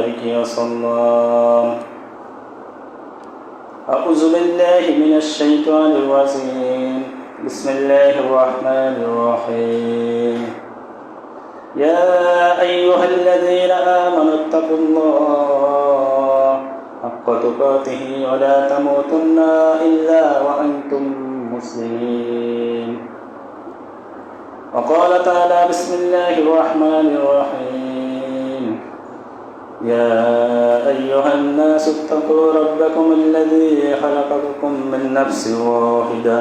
وسلم. أعوذ بالله من الشيطان الرجيم. بسم الله الرحمن الرحيم. يا أيها الذين آمنوا اتقوا الله حق تقاته ولا تموتن إلا وأنتم مسلمين. وقال تعالى بسم الله الرحمن الرحيم. يا أيها الناس اتقوا ربكم الذي خلقكم من نفس واحدة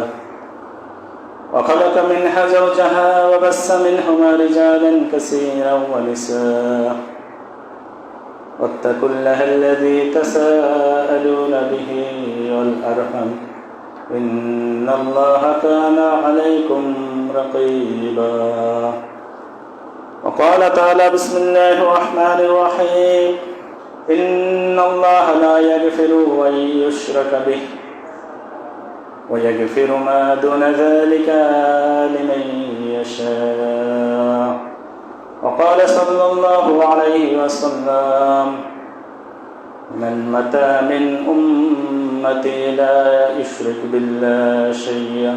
وخلق منها زوجها وبث منهما رجالا كثيرا ونساء واتقوا الله الذي تساءلون به والأرحم إن الله كان عليكم رقيبا. وقال تعالى بسم الله الرحمن الرحيم. إن الله لا يغفر أن يشرك به ويغفر ما دون ذلك لمن يشاء. وقال صلى الله عليه وسلم من مات من أمتي لا يشرك بالله شيئا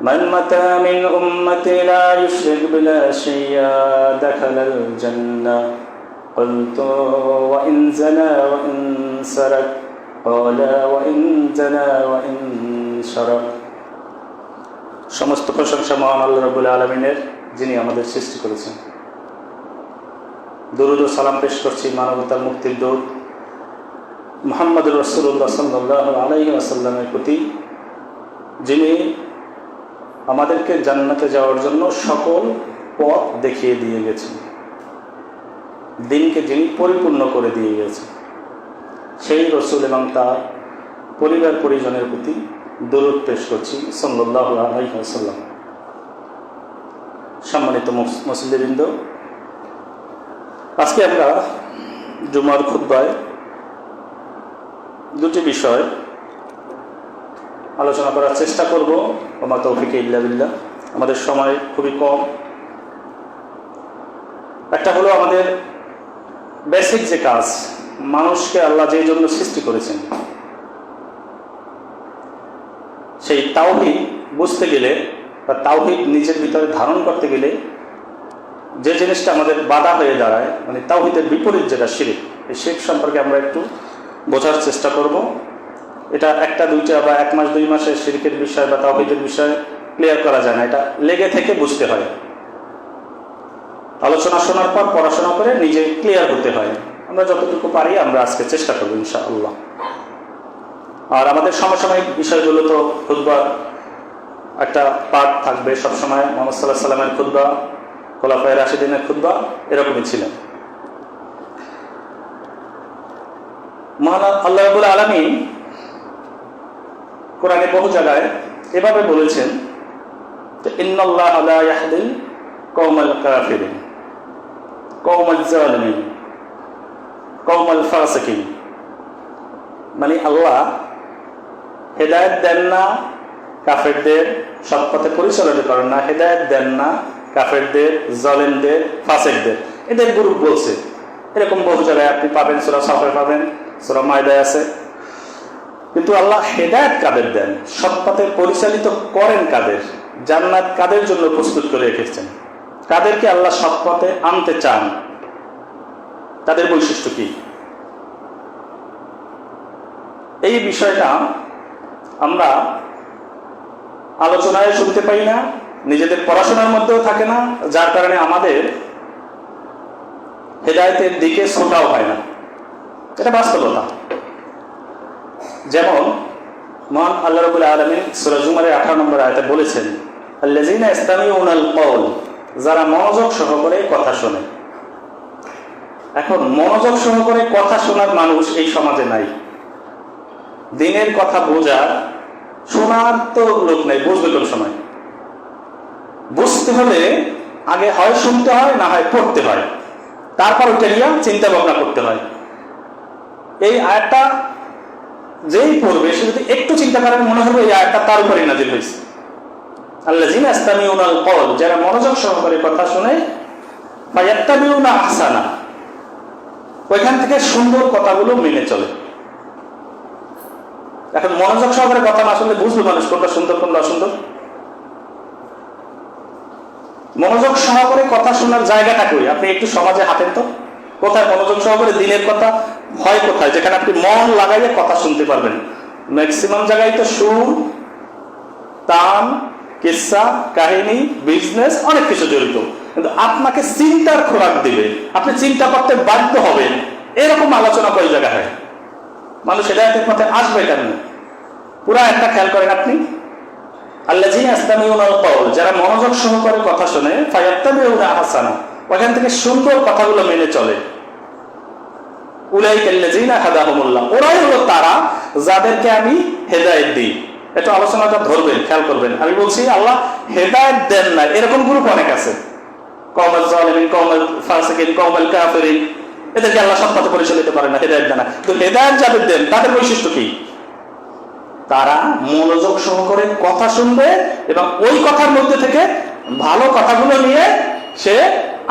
من مات من أمتي لا يشرك بالله شيئا دخل الجنة. قلت وإن زنى وإن سرق قال وإن زنى وإن شرق. সমস্ত প্রশংসা মহান আল্লাহ রাব্বুল আলামিনের, যিনি আমাদের সৃষ্টি করেছেন। দরুদ ও সালাম পেশ করছি মানবতার মুক্তির দূত মুহাম্মদুর রাসূলুল্লাহ সাল্লাল্লাহু আলাইহি ওয়াসাল্লামের প্রতি, যিনি আমাদেরকে জান্নাতে যাওয়ার জন্য সকল পথ দেখিয়ে দিয়ে গেছেন, দিনকে যিনি পরিপূর্ণ করে দিয়ে গেছেন, সেই রাসূল এবং তার পরিবার পরিজনের প্রতি দরুদ পেশ করছি সাল্লাল্লাহু আলাইহি ওয়াসাল্লাম। সম্মানিত মুসলিমবৃন্দ, আজকে আমরা জুমার খুতবায় দুটি বিষয় আলোচনা করার চেষ্টা করব। ওমা তৌফিক ইল্লা বিল্লাহ। আমাদের সময় খুবই কম। একটা হলো আমাদের বেসিক যে কাজ, মানুষকে আল্লাহ যে জন্য সৃষ্টি করেছেন, সেই তাওহীদ বুঝতে গেলে বা তাওহীদ নিজের ভিতরে ধারণ করতে গেলে যে জিনিসটা আমাদের বাধা হয়ে দাঁড়ায়, মানে তাওহীদের বিপরীত যেটা শিরক, এই শিরক সম্পর্কে আমরা একটু বোঝার চেষ্টা করব। এটা একটা দুইটা বা এক মাস দুই মাসের শিরকের বিষয় বা তাওহীদের বিষয় ক্লিয়ার করা যায় না, এটা লেগে থেকে বুঝতে হয়। আলোচনা শোনার পর পড়াশোনা করে নিজে ক্লিয়ার হতে হয়। আমরা যতটুকু পারি আমরা আজকে চেষ্টা করবো ইনশাআল্লাহ। আর আমাদের সমসাময়িক বিষয়গুলো তো খুতবার একটা পার্ট থাকবে সবসময়। মুহাম্মদ সাল্লাল্লাহু আলাইহি ওয়াসাল্লামের খুতবা, খোলাফায়ে রাশিদিনের খুতবা এরকমই ছিলেন। মহান আল্লাহ রাব্বুল আলামিন কোরআনে বহু জায়গায় এভাবে বলেছেন যে ইন্নাল্লাহা লা ইয়াহদিল কওমাল কাফিরিন কওমাল জালিমিন কওমাল ফাসিকিন। মানে আল্লাহ হেদায়েত দেন না কাফেরদের, সৎ পথে পরিচালনা করেন না, হেদায়েত দেন না কাফেরদের, জালেমদের, ফাসিকদের। এদের গ্রুপ বলছে। এরকম বহু জায়গায় আপনি পাবেন, সূরা সাফে পাবেন, সূরা মায়দায় আছে। কিন্তু আল্লাহ হেদায়েত কাদের দেন, সৎ পথে পরিচালিত করেন কাদের, জান্নাত কাদের জন্য প্রস্তুত করে রেখেছেন, কাদেরকে আল্লাহ সৎ পথে আনতে চান, তাদের বৈশিষ্ট্য কি, এই বিষয়টা আমরা আলোচনায় শুনতে পাই না, নিজেদের পড়াশোনার মধ্যেও থাকে না, যার কারণে আমাদের হেদায়েতের দিকে ছোটাও হয় না। এটা বাস্তবতা। যেমন মহান আল্লাহ রাব্বুল আলামিন সূরা জুমারের 18 নম্বর আয়াতে বলেছেন আল্লাযীনা ইসতামিউনাল কওল, যারা মনোযোগ সহকারে কথা শোনে। এখন মনোযোগ সহকারে কথা শোনার মানুষ এই সমাজে নাই। দিনের কথা বোঝার, শোনার তো লোক নাই, বুঝবে কোন সময়? বুঝতে হলে আগে হয় শুনতে হয়, না হয় পড়তে হয়, তারপর ওইটা নিয়ে চিন্তা ভাবনা করতে হয়। এই আয়াতটা যেই পড়বে সে যদি একটু চিন্তা করেন, মনে হবে এই আয়াতটা তার উপরে নাযিল হয়েছে। আল্লাযীনা ইসতামিউনাল কওল, যারা মনোযোগ সহকারে কথা শুনে, ফায়াত্তাবিউনা আহসানা, ওইখান থেকে সুন্দর কথাগুলো মেনে চলে। এখন মনোযোগ সহকারে কথা না শুনলে বুঝবে মানুষ কোনটা সুন্দর কোনটা অসুন্দর? মনোযোগ সহকারে কথা শোনার জায়গাটা কই? আপনি একটু সমাজে হাঁটেন তো, কোথায় মনোযোগ সহকারে দিনের কথা হয় কোথায়, যেখানে আপনি মন লাগাইয়ে কথা শুনতে পারবেন? ম্যাক্সিমাম জায়গায় তো সুর, তান, কিসসা, কাহিনী, বিজনেস, অনেক কিছু জড়িত। কিন্তু আপনাকে চিন্তার খোরাক দিবে, আপনি চিন্তা করতে বাধ্য হবেন, এরকম আলোচনা কই জায়গা হয়? মানুষ হেদায়েতের পথে আসবে কেন? পুরা একটা খেয়াল করেন আপনি, আল্লাযীনা ইসতামিউনাল কওল, যারা মনোযোগ সহকারে কথা শুনে, ফায়াত্তাবিউনা আহসানা, ওখান থেকে সুন্দর কথাগুলো মেনে চলে। উলাইকাল্লাযীনা হাদাহুমুল্লাহ, ওরাই হলো তারা যাদেরকে আমি হেদায়েত দিই। এটা আলোচনাটা ধরবেন, খেয়াল করবেন। আমি বলছি আল্লাহ হেদায়েত দেন না, এরকম গ্রুপ অনেক আছে। কওমুল জালিমিন, কওমুল ফাসিকিন, কওমুল কাফিরিন, এদেরকে আল্লাহ সৎ পথে পরিচালিত করে না, হেদায়েত দেন না। তো হেদায়েত যাদের দেন তাদের বৈশিষ্ট্য কি? তারা মনোযোগ সহকারে কথা শুনবে এবং ওই কথার মধ্যে থেকে ভালো কথাগুলো নিয়ে সে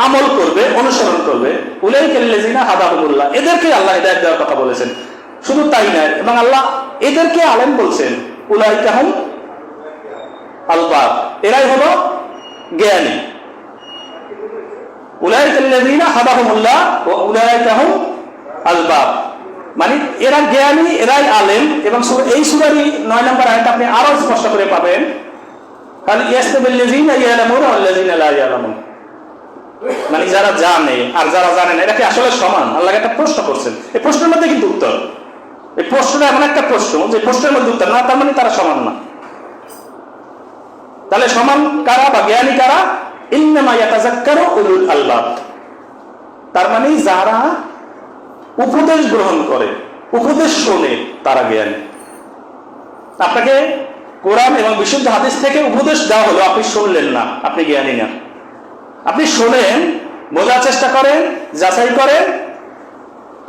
আমল করবে, অনুসরণ করবে। উলাইকাল্লাযীনা হাদাহুমুল্লাহ, এদেরকে আল্লাহ হেদায়েত দেওয়ার কথা বলেছেন। শুধু তাই নয়, এবং আল্লাহ এদেরকে আলেম বলছেন, উলাইকা হুম আলবাব, এরাই হলো জ্ঞানী। উলাইকাল্লাযীনা হাদাহুমুল্লাহ ওয়া উলাইকা হুম আলবাব, মানে এরা জ্ঞানী, এরাই আলেম। এবং এই সূরারই 9 নম্বর আয়াত আপনি আরো স্পষ্ট করে পাবেন, কাল ইয়াস্তাবিল্লাযীনা ইয়ালামুনা ওয়াল্লাযীনা লা ইয়ালামুন, মানে যারা জানে আর যারা জানে না, এটা কি আসলে সমান? আল্লাহ একটা প্রশ্ন করছেন, এই প্রশ্নের মধ্যে কিন্তু উত্তর। এই প্রশ্নটা এমন একটা প্রশ্ন যে প্রশ্নের মধ্যে উত্তর না, তার মানে তারা সমান না। তাহলে সমান কারা বা জ্ঞানী কারা? ইন্নামা ইয়াতাযাক্কারু উলুল আলবাব, তার মানে যারা উপদেশ গ্রহণ করে, উপদেশ শোনে, তারা জ্ঞানী। আপনাকে কোরআন এবং বিশুদ্ধ হাদিস থেকে উপদেশ দেওয়া হলো, আপনি শুনলেন না, আপনি জ্ঞানী না। আপনি শোনেন, বোঝার চেষ্টা করেন, যাচাই করেন,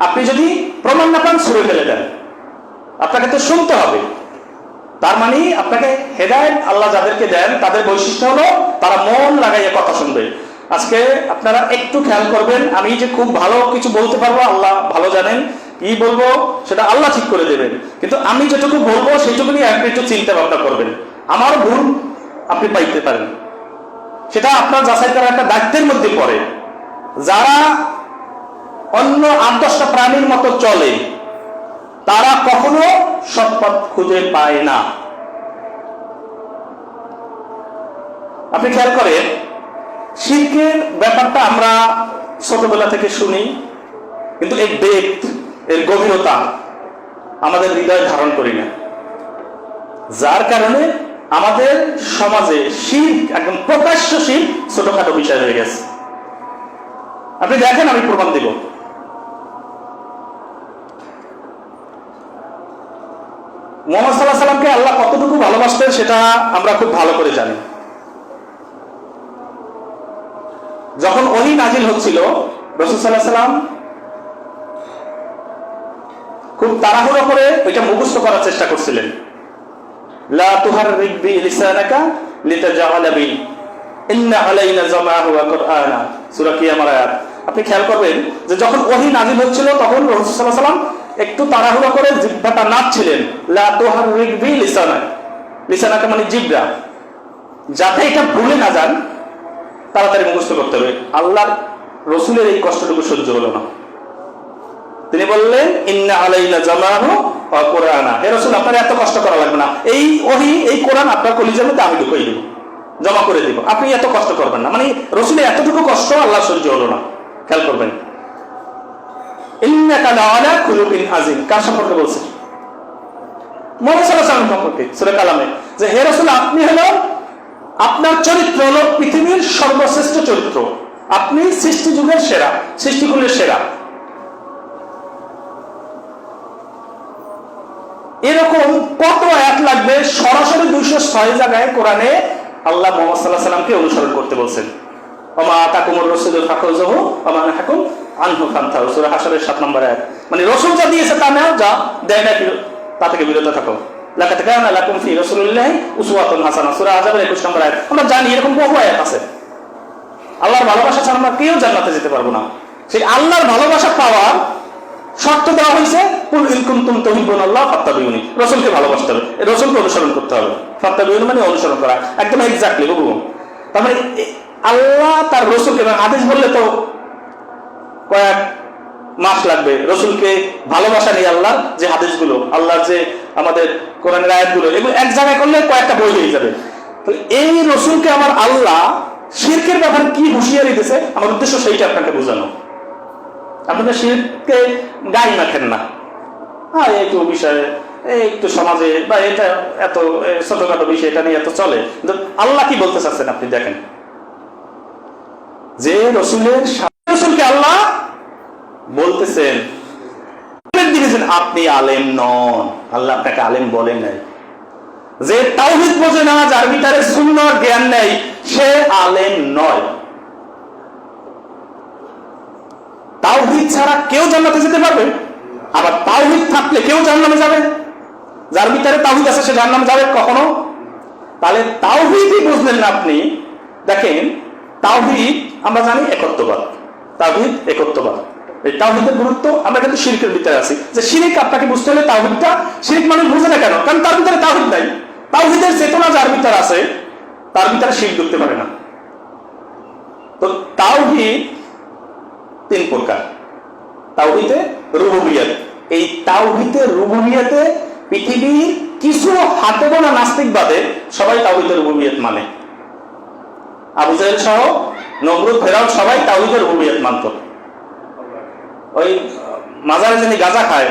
আপনি যদি প্রমাণ না পান ছুঁড়ে ফেলে দেন। আপনাকে তো শুনতে হবে। তার মানে আপনাকে হেদায়েত আল্লাহ যাদেরকে দেন তাদের বৈশিষ্ট্য হলো তারা মন লাগাইয়ে কথা শুনবে। আজকে আপনারা একটু খেয়াল করবেন, আমি যে খুব ভালো কিছু বলতে পারবো আল্লাহ ভালো জানেন, কি বলবো সেটা আল্লাহ ঠিক করে দেবেন, কিন্তু আমি যেটুকু বলবো সেইটুকু নিয়ে আপনি একটু চিন্তা ভাবনা করবেন। আমার ভুল আপনি পাইতে পারেন, সেটা আপনার যাচাই করার একটা দায়িত্বের মধ্যে পড়ে। যারা অন্য 8-10টা প্রাণীর মতো চলে, তারা কখনো সৎপথ খুঁজে পায় না। আপনি খেয়াল করেন, শিরকের ব্যাপারটা আমরা ছোটবেলা থেকে শুনি, কিন্তু এই ডেপথ, এর গভীরতা আমাদের হৃদয় ধারণ করি না, যার কারণে আমাদের সমাজে শিরক একদম প্রকাশ্য শিরক ছোটখাটো বিষয় হয়ে গেছে। আপনি দেখেন, আমি প্রমাণ দিব। মুহাম্মদ সাল্লাল্লাহু আলাইহি সাল্লামকে আল্লাহ কতটুকু ভালোবাসতেন সেটা আমরা খুব ভালো করে জানি। যখন ওহী নাজিল হচ্ছিল, রাসূল সাল্লাল্লাহু আলাইহি সাল্লাম খুব তাড়াহুড়ো করে ওইটা মুখস্থ করার চেষ্টা করছিলেন। লা তুহাররিক বি লিসানাকা লিতাজাআলা বি ইন্না আলাইনা জামাআহু ওয়া কুরআনা, সূরা কিয়ামার আয়াত। আপনি খেয়াল করবেন যে যখন ওহী নাজিল হচ্ছিল তখন রাসূল সাল্লাল্লাহু আলাইহি সাল্লাম একটু তাড়াহুড়ো করে জিহ্বাটা নাড়ছিলেন। লা তুহাররিক বি লিসানাকা, লিসানাকা মানে জিহ্বা, যাতে এটা ভুলে না যান, তাড়াতাড়ি মুখস্থ করতে হবে। আল্লাহর রাসূলের এই কষ্টটুকু সহ্য হলো না, তিনি বললেন ইন্না আলাইনা জামাআহু ওয়া কুরআনা, হে রাসূল আপনার এত কষ্ট করা লাগবে না, এই ওহী এই কোরআন আপনার কলিজার মধ্যে আমি ঢুকিয়ে দেব, জমা করে দেব, আপনি এত কষ্ট করবেন না। মানে রাসূলের এতটুকু কষ্ট আল্লাহ সহ্য হলো না। খেয়াল করবেন, ইন্নাকা লাআলা খুলুকিন আযীম, কার সম্পর্কে বলছেন? মুহাম্মদ সাল্লাল্লাহু আলাইহি ওয়াসাল্লাম সম্পর্কে সূরা কালামে, যে হে রাসূল আপনি হলো, আপনার চরিত্র হলো পৃথিবীর সর্বশ্রেষ্ঠ চরিত্র, আপনি সৃষ্টি যুগের সেরা, সৃষ্টিকুলের সেরা। এরকম কত আয়াত লাগবে? সরাসরি 206 জায়গায় কোরআনে আল্লাহ মুহাম্মদ সাল্লাল্লাহু আলাইহি ওয়াসাল্লামকে অনুসরণ করতে বলছেন। ওমা আতাকুমুর রাসূলু ফাখুযুহু ওয়া মা নাহাকুম আনহু ফান্তাহু, সূরা হাশরের 7 নম্বর আয়াত। মানে রাসূল যা দিয়েছে তা নাও, যা দেয় না তা থেকে বিরত থাকো। লাকাদ কানা লাকুম ফি রাসূলিল্লাহি উসওয়াতুন হাসানাহ, সূরা আযাবের 21 নম্বর আয়াত। আমরা জানি এরকম বহু আয়াত আছে। আল্লাহর ভালোবাসা ছাড়া আমরা কেউ জান্নাতে যেতে পারবো না। সেই আল্লাহর ভালোবাসা পাওয়ার শর্ত দেওয়া হয়েছে, কুল ইন কুনতুম তুহিব্বুনাল্লাহ ফাত্তাবিউনি, রাসূলকে ভালোবাসতে হবে, রাসূলকে অনুসরণ করতে হবে। ফাত্তাবিউনি মানে অনুসরণ করা, একদম এক্স্যাক্টলি হুবহু। তার মানে আল্লাহ তার রাসূলকে আদেশ বললে তো কয়েক মাস লাগবে। রাসূলকে ভালোবাসা নেই আল্লাহর যে হাদিসগুলো, আল্লাহর যে আমাদের কোরআনের আয়াতগুলো, এগুলো এক জায়গায় করলে কয়েকটা বই হয়ে যাবে। তো এই রাসূলকে আমার আল্লাহ শিরকের ব্যাপারে কি হুঁশিয়ারি দিয়েছে, আমার উদ্দেশ্য সেইটা আপনাকে বোঝানো। আপনাদের শিরকে গায়ে মাখেন না, হ্যাঁ একটু বিষয়ে একটু সমাজে বা এটা এত ছোটখাটো বিষয়, এটা নিয়ে এত চলে। কিন্তু আল্লাহ কি বলতে চাচ্ছেন আপনি দেখেন, যে রাসূলকে আল্লাহ বলতেছেন দিয়েছেন আপনি আলেম নন, আল্লাহ আপনাকে আলেম বলেন নাই। যে তাওহীদ বোঝে না, যার ভিতরে সুন্নাহর জ্ঞান নেই, সে আলেম নয়। তাওহীদ ছাড়া কেউ জান্নাতে যেতে পারবে, আবার তাওহীদ থাকলে কেউ জাহান্নামে যাবে। যার ভিতরে তাওহীদ আছে সে জাহান্নামে যাবে কখনো? তাহলে তাওহীদই বুঝলেন না আপনি। দেখেন তাওহীদ আমরা জানি একত্ববাদ, তাওহীদ একত্ববাদ। এই তাওহীদের গুরুত্ব আমরা কিন্তু শিরকের ভিতরে আছি, যে শিরক আপনাকে বুঝতে হলে তাওহীদটা, শিরক মানুষ বুঝে না কেন? কারণ তার ভিতরে তাওহীদ নাই। তাওহীদের চেতনা যার ভিতরে আছে তার ভিতরে শিরক ঢুকতে পারে না। তো তাওহীদ তিন প্রকার। তাওহীদে রুবুবিয়্যাত, এই তাওহীদে রুবুবিয়্যাতে পৃথিবীর কিছু হাতে গোনা নাস্তিক বাদে সবাই তাওহীদে রুবুবিয়্যাত মানে। আবু জাহেল সহ নমরুদ, ফেরাউন সবাই তাওহীদে রুবুবিয়্যাত মানত। ওই মাজারে যিনি গাঁজা খায়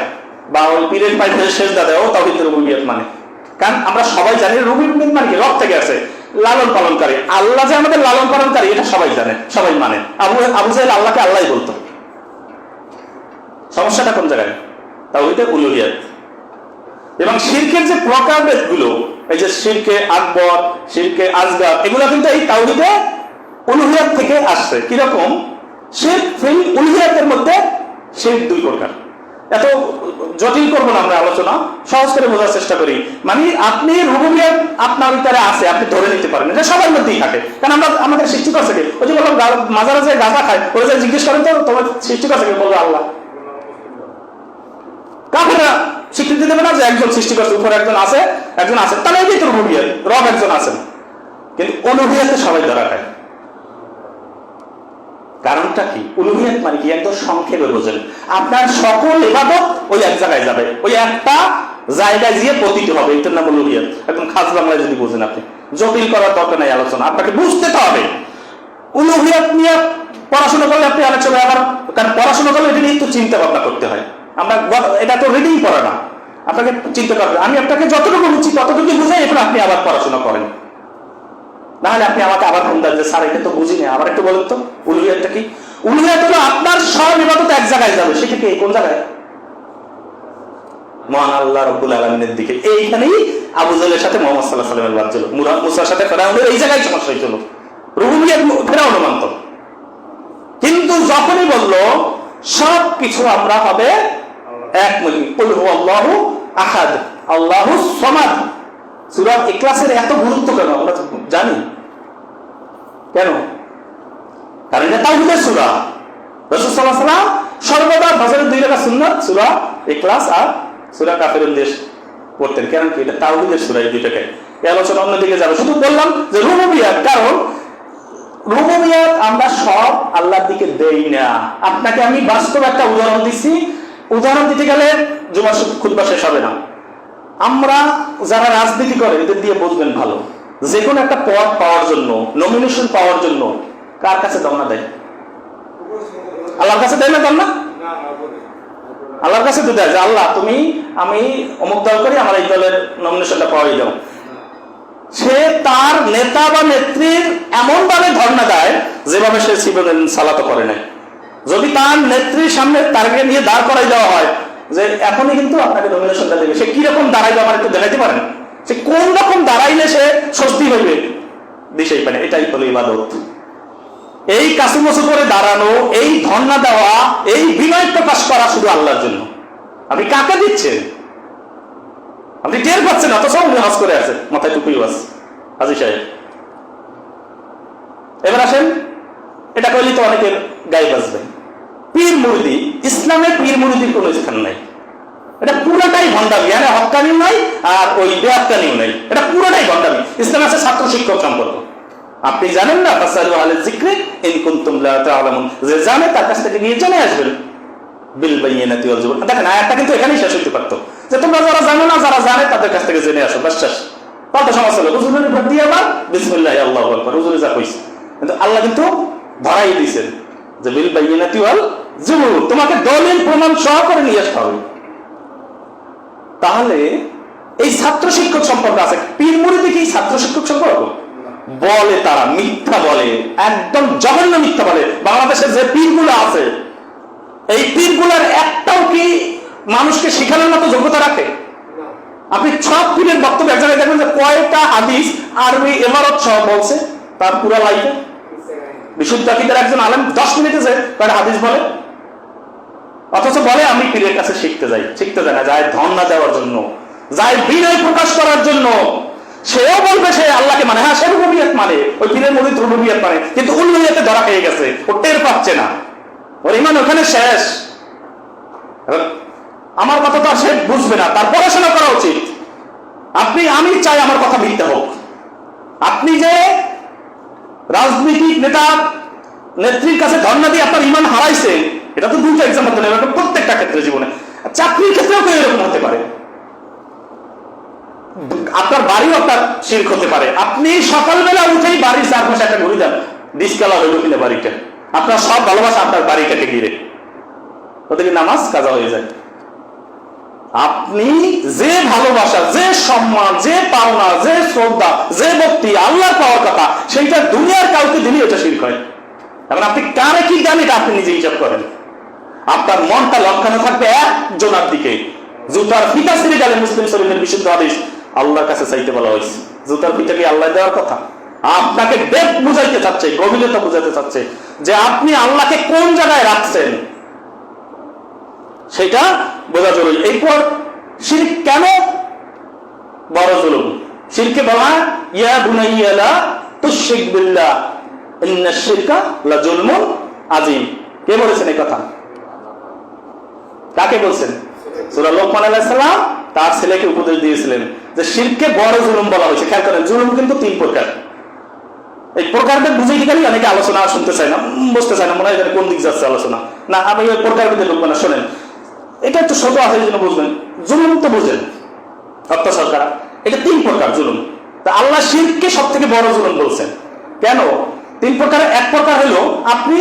বা ওই পীরের পায়ে সেজদা দেয়, ও তাওহীদে রুবুবিয়্যাত মানে। কারণ আমরা সবাই জানি রুবুবিয়্যাত মানে কি, রব থেকে আছে, লালন পালনকারী। আল্লাহ যে আমাদের লালন পালনকারী এটা সবাই জানে, সবাই মানে। আবু জাহেল আল্লাহকে আল্লাহই বলতো। সমস্যাটা কোন জায়গায়? তাওহীদে উলুহিয়াত। এবং শিরকের যে প্রকারভেদ গুলো, এই যে শিরকে আকবর, শিরকে আসগার, এগুলো কিন্তু এই তাওহীদে উলুহিয়াত থেকে আসছে। কিরকম? শিরক ফিল উলুহিয়াতের মধ্যে শিরক দুই প্রকার। এত জটিল করবো না আমরা আলোচনা, সহজ করে বোঝার চেষ্টা করি। মানে আপনি রুবুবিয়্যাত আপনার ভিতরে আছে, আপনি ধরে নিতে পারেন, এটা সবার মধ্যেই থাকে। কারণ আমরা আমাদের সৃষ্টিকর্তা থেকে, ওই যে বললাম মাজারে যে গাঁজা খায়, ওরা যে জিজ্ঞেস করেন তো তোমার সৃষ্টিকর্তা থেকে, বলবে আল্লাহ। কাফেররা স্বীকৃতি দেবে না যে একজন সৃষ্টিকর্তা, উপরে একজন আছে, একজন আছে, তাহলে এই তো রুবুবিয়্যাত, রব একজন আছেন। কিন্তু উলুহিয়াতে সবাই ধরা খায়। কারণটা কি? উলুহিয়াত মানে কি একদম সংক্ষেপে বোঝেন, আপনার সকল ইবাদত ওই এক জায়গায় যাবে, ওই একটা জায়গায় গিয়ে পতিত হবে, এটার নাম উলুহিয়াত। একদম খাস বাংলায় যদি বোঝেন আপনি, জটিল করার দরকার নাই আলোচনা, আপনাকে বুঝতে তো হবে। উলুহিয়াত নিয়ে পড়াশোনা করলে আপনি আলোচনা আবার, কারণ পড়াশোনা করলে এটা নিয়ে একটু চিন্তা ভাবনা করতে হয়। আমরা এটা তো রিডিং পড়া না, আপনাকে চিন্তা করতে। আমি আপনাকে যতটুকু বুঝছি ততটুকু বুঝাই, এখন আপনি আবার পড়াশোনা করেন। নাহলে আপনি আমাকে আবার ফোন দেন যে স্যার এটা তো বুঝি না, আবার একটু বলেন তো উলুহিয়াতটা কি। উলুহিয়াত হলো আপনার সব ইবাদত এক জায়গায় যাবে, সেটা কি কোন জায়গায়? মহান আল্লাহ রাব্বুল আলামিনের দিকে। এইখানেই আবু জাহেলের সাথে মুহাম্মদ সাল্লাল্লাহু আলাইহি ওয়াসাল্লামের বাদ ছিল, মুসার সাথে ফেরাউনের এই জায়গায় সমস্যা হয়েছিল। রুবুবিয়্যাত ফেরাউন মানত, কিন্তু যখনই বললো সব কিছু আমরা হবে এক মনি, কুল হুয়াল্লাহু আহাদ আল্লাহুস সামাদ। সূরা ইখলাসের এত গুরুত্ব কেন আমরা জানি? কেন? কারণ এটা তাওহীদের সূরা। রাসূল সাল্লাল্লাহু আলাইহি ওয়াসাল্লাম সর্বদা ফজরের 2 রাকাত সুন্নাত সূরা ইখলাস আর সূরা কাফিরুন দেশ পড়তেন। কারণ কি? এটা তাওহীদের সূরা, এই দুইটাকে। এই আলোচনা অন্যদিকে যাবে। শুধু বললাম যে রুবুবিয়্যাত, কারণ রুবুবিয়্যাত আমরা সব আল্লাহর দিকে দেই না। আপনাকে আমি বাস্তব একটা উদাহরণ দিচ্ছি, উদাহরণ দিতে গেলে জুমার খুতবা শেষ হবে না। আমরা যারা রাজনীতি করে এদের দিয়ে বুঝবেন ভালো, যে কোনো একটা পদ পাওয়ার জন্য, নমিনেশন পাওয়ার জন্য কার কাছে দমনা দেয়? আল্লাহর কাছে দেয় না দমনা? আল্লাহর কাছে তো দেয় যে আল্লাহ তুমি, আমি অমুক দল করি, আমার এই দলের নমিনেশনটা পাওয়াই দাও। সে তার নেতা বা নেত্রীর এমন ভাবে ধর্ণা দেয় যেভাবে সে জীবনের সালাত করে নাই। যদি তার নেত্রীর সামনে তারকে নিয়ে দাঁড় করাই দেওয়া হয় যে এখনই কিন্তু আপনাকে নমিনেশনটা দেবে, সে কিরকম দাঁড়াইবে আমার একটু দেখাইতে পারেন? সে কোন রকম দাঁড়াইলে সে স্বস্তি হইবে দিশেই পারে। এটাই হলো ইবাদত। এই কাসুমসু করে দাঁড়ানো, এই ধর্ণা দেওয়া, এই বিনয় প্রকাশ করা শুধু আল্লাহর জন্য। আপনি কাকে দিচ্ছেন? আপনি টের পাচ্ছেন, অথচ উনি হজ করে আছে, মাথায় টুপিও আছে হাজী সাহেব। এবার আসেন, এটা করলেই তো অনেকের গায়ে বাজবে। পীর মুরিদি, ইসলামে পীর মুরিদির কোনো স্থান নাই। এটা পুরোটাই ভণ্ডামি, মানে হক্কানিও নাই আর ওই বেহাক্কানিও নাই, এটা পুরোটাই ভণ্ডামি। ইসলাম আছে ছাত্র শিক্ষক সম্পর্ক। আপনি জানেন না, ফাসালু আহলা যিকরি ইন কুনতুম লা তা'লামুন, যে জানে তার কাছ থেকে গিয়ে জেনে আসবেন। বিল বায়িনাতি ওয়াল জুবুর। দেখেন আয়াতটা কিন্তু এখানেই শেষ হতে পারতো, যে তোমরা যারা জানো না, যারা জানে তাদের কাছ থেকে জেনে আসো, বাস শেষ। কত সমস্যা হলো, হুজুরের উপর দিয়ে আবার বিসমিল্লাহ আল্লাহু আকবার, হুজুরে যা কইছে। কিন্তু আল্লাহ কিন্তু ধরাই দিয়েছেন যে বিল বায়িনাতি ওয়াল জুবুর, তোমাকে দলিল প্রমাণ সহ করে নিয়ে আসতে হবে। তাহলে এই ছাত্র শিক্ষক সম্পর্ক আছে, পীর মুরিদি কি ছাত্র শিক্ষক সম্পর্ক? বলে তারা মিথ্যা বলে, একদম জঘন্য মিথ্যা বলে। বাংলাদেশের যে পীরগুলো আছে, এই পীরগুলোর একটাও কি মানুষকে শেখানোর মতো যোগ্যতা রাখে? আপনি সব পীরের বক্তব্য এক জায়গায় দেখবেন যে কয়টা হাদিস আরবি ইমারত সহ বলছে তার পুরা লাইফে। বিশুদ্ধ আকীদার একজন আলেম 10 মিনিটে যে কয়টা হাদিস বলে, অথচ বলে আমি পীরের কাছে শিখতে যাই। শিখতে যায় না, যায় ধন না দেওয়ার জন্য, যায় বিনয় প্রকাশ করার জন্য। সেও বলবে সে আল্লাহকে মানে, হ্যাঁ সে রুবুবিয়ত মানে, ওই পীরের মুরিদ রুবুবিয়ত মানে, কিন্তু উলুহিয়তে ধরা খেয়ে গেছে, ও টের পাচ্ছে না, ওর ঈমান ওখানে শেষ। আমার কথা তো আর সে বুঝবে না, তার পড়াশোনা করা উচিত। আমি চাই আমার কথা মিথ্যা হোক। আপনি যে রাজনৈতিক নেতা নেত্রীর কাছে ধর্ণা দিয়ে আপনার ঈমান হারাইছেন, এটা তো দুটো এক্সাম্পল দেন, এটা প্রত্যেকটা ক্ষেত্রে জীবনে, চাকরির ক্ষেত্রেও কেউ এরকম হতে পারে। আপনার বাড়িও আপনার শিরক হতে পারে। আপনি সকালবেলা উঠেই বাড়ির চারপাশে একটা ঘুরে দেন, ডিসকালা হইল কিনা বাড়িটা, আপনার সব ভালোবাসা আপনার বাড়িটাকে ঘিরে, ওদেরকে নামাজ কাজা হয়ে যায়। আপনি যে ভালোবাসা, যে সম্মান, যে পাওনা, যে শ্রদ্ধা, যে ভক্তি আল্লাহর পাওয়ার কথা, সেইটা দুনিয়ার কাউকে দিলে এটা শিরক হয়। এখন আপনি কারে কি দেন এটা আপনি নিজে হিসাব করেন। আপনার মনটা লক্ষণে থাকবে একজনের দিকে। জুতার ফিতা ছিঁড়ে গেলে মুসলিম শরীফের বিশুদ্ধ হাদিস আল্লাহর কাছে চাইতে বলা হয়েছে। জুতার ফিতা কি আল্লাহ দেওয়ার কথা? আপনাকে ডেপ বুঝাইতে চাচ্ছে, গভীরতা বুঝাইতে চাচ্ছে যে আপনি আল্লাহকে কোন জায়গায় রাখছেন, সেটা বোঝা জরুরি। এরপর শিরক কেন বড় জুলুম? শিরকে বলা ইয়া বুনাইয়া লা তুশরিক বিল্লাহ ইন্নাশ শিরকা লাযুলমুন আযীম। কে বলেছেন এই কথা? কাকে বলছেন? সূরা লোকমান আলাইহিস সালাম তার ছেলেকে উপদেশ দিয়েছিলেন যে শিরকে বড় জুলুম বলা হয়েছে। খেয়াল করেন, জুলুম কিন্তু 3 প্রকার। এই প্রকারটা বুঝাইতে গেলে অনেকে আলোচনা শুনতে চায় না, বুঝতে চায় না, মনে হয় কোন দিক যাচ্ছে আলোচনা। না, আমি ওই প্রকারের মধ্যে ঢুকবো না। শোনেন, এটা একটু ছোট আছে জন্য বুঝবেন। জুলুম তো বুঝেন, অত্যাচার করা, এটা 3 প্রকার জুলুম। তা আল্লাহ শিরককে সব থেকে বড় জুলুম বলছেন। কেন? 3 প্রকার। এক প্রকার হলো আপনি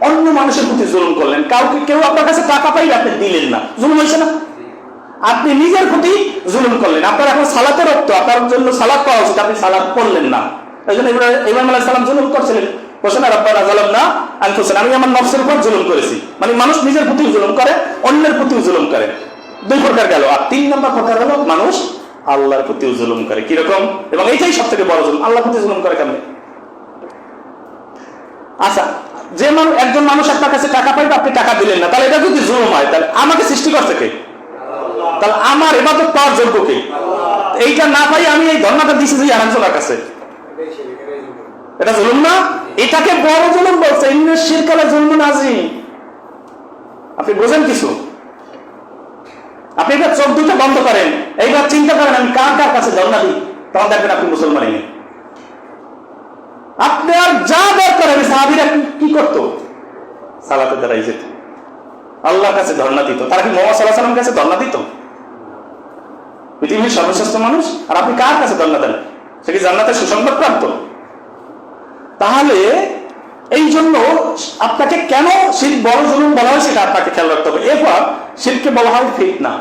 অন্য মানুষের প্রতি জুলুম করলেন। কেউ আপনার কাছে টাকা পাইলে আপনি দিলেন না, জুলুম হয়েছে না? আপনি নিজের প্রতি জুলুম করলেন। আপনার এখন সালাতের রক্ত, আপনার জন্য সালাত পাওয়া উচিত, আপনি সালাত করলেন না। এই জন্য ইব্রাহিম আলাইহিস সালাম জুলুম করছিলেন, বলছেন রাব্বানা যালামনা আনফুসানা, আমি আমার নফসের উপর জুলুম করেছি। মানে মানুষ নিজের প্রতি জুলুম করে, অন্যের প্রতিও জুলুম করে। 2 প্রকার গেল। আর 3 নম্বর প্রকার হলো মানুষ আল্লাহর প্রতিও জুলুম করে। কিরকম? এবং এইটাই সব থেকে বড় জুলুম। আল্লাহর প্রতি জুলুম করে কেমনে? আচ্ছা, যে একজন মানুষ আপনার কাছে টাকা পাইবে, আপনি টাকা দিলেন না, তাহলে এটা যদি জুলুম হয়, তাহলে আমাকে সৃষ্টি করছে কে? তাহলে আমার ইবাদত পাওয়ার যোগ্য কে? এইটা না পাই আমি এই ধর্মটা দিছি যে আরেকজনের কাছে, এটা জুলুম না? এটাকে বড় জুলুম বলছে, ইন্নাশ শিরকা লাযুলমুন আযীম। আপনি বোঝেন কিছু? আপনি এটা চোখ দুটো বন্ধ করেন, এইবার চিন্তা করেন আমি কার কার কাছে ধর্ণা দিই, তখন দেখবেন আপনি মুসলমানই নেই। আপনি আর যা দরকার হবে, সাহাবীরা কি করতো? সালাতে দাঁড়াই যেত, আল্লাহর কাছে ধর্ণা দিত। তারা কি মুহাম্মদ সাল্লাল্লাহু আলাইহি ওয়াসাল্লামের কাছে ধর্ণা দিত? পৃথিবীর সর্বশ্রেষ্ঠ মানুষ, আর আপনি কার কাছে ধর্ণা দেন? সে কি জান্নাতের সুসংবাদ প্রাপ্ত? তাহলে এই জন্য আপনাকে কেন শিরক বড় জুলুম বলা হয় সেটা আপনাকে খেয়াল রাখতে হবে। এরপর শিরককে বলা হয় ফিতনা।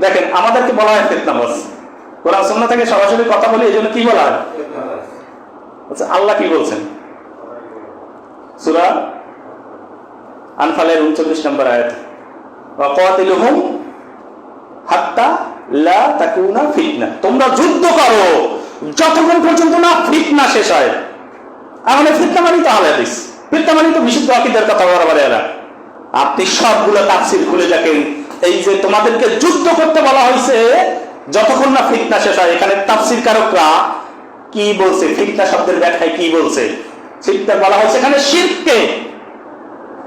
দেখেন, আমাদেরকে বলা হয় ফিতনাবাজ। কোরআন সুন্নাহ থেকে সরাসরি কথা বলি, এই জন্য কি বলা হয়? আচ্ছা, আল্লাহ কি বলছেন? সূরা আনফালের 39 নম্বর আয়াত, ওয়াকাতিলুহুম হাত্তা লা তাকুনা ফিতনা, তোমরা যুদ্ধ করো যতক্ষণ পর্যন্ত না ফিতনা শেষ হয়। আমাদের ফিতনা মানি তো আহলে হাদিস, ফিতনা মানি তো বিশুদ্ধ আকীদার কথা বরাবর। আপনি সবগুলো তাফসীর খুলে দেখেন, এই যে তোমাদেরকে যুদ্ধ করতে বলা হয়েছে যতক্ষণ না ফিতনা শেষ হয়, এখানে তাফসীর কারকরা কি বলছে? ফিতনা শব্দের ব্যাখ্যায় কি বলছে? ফিতনা বলা হয়েছে এখানে শিরককে।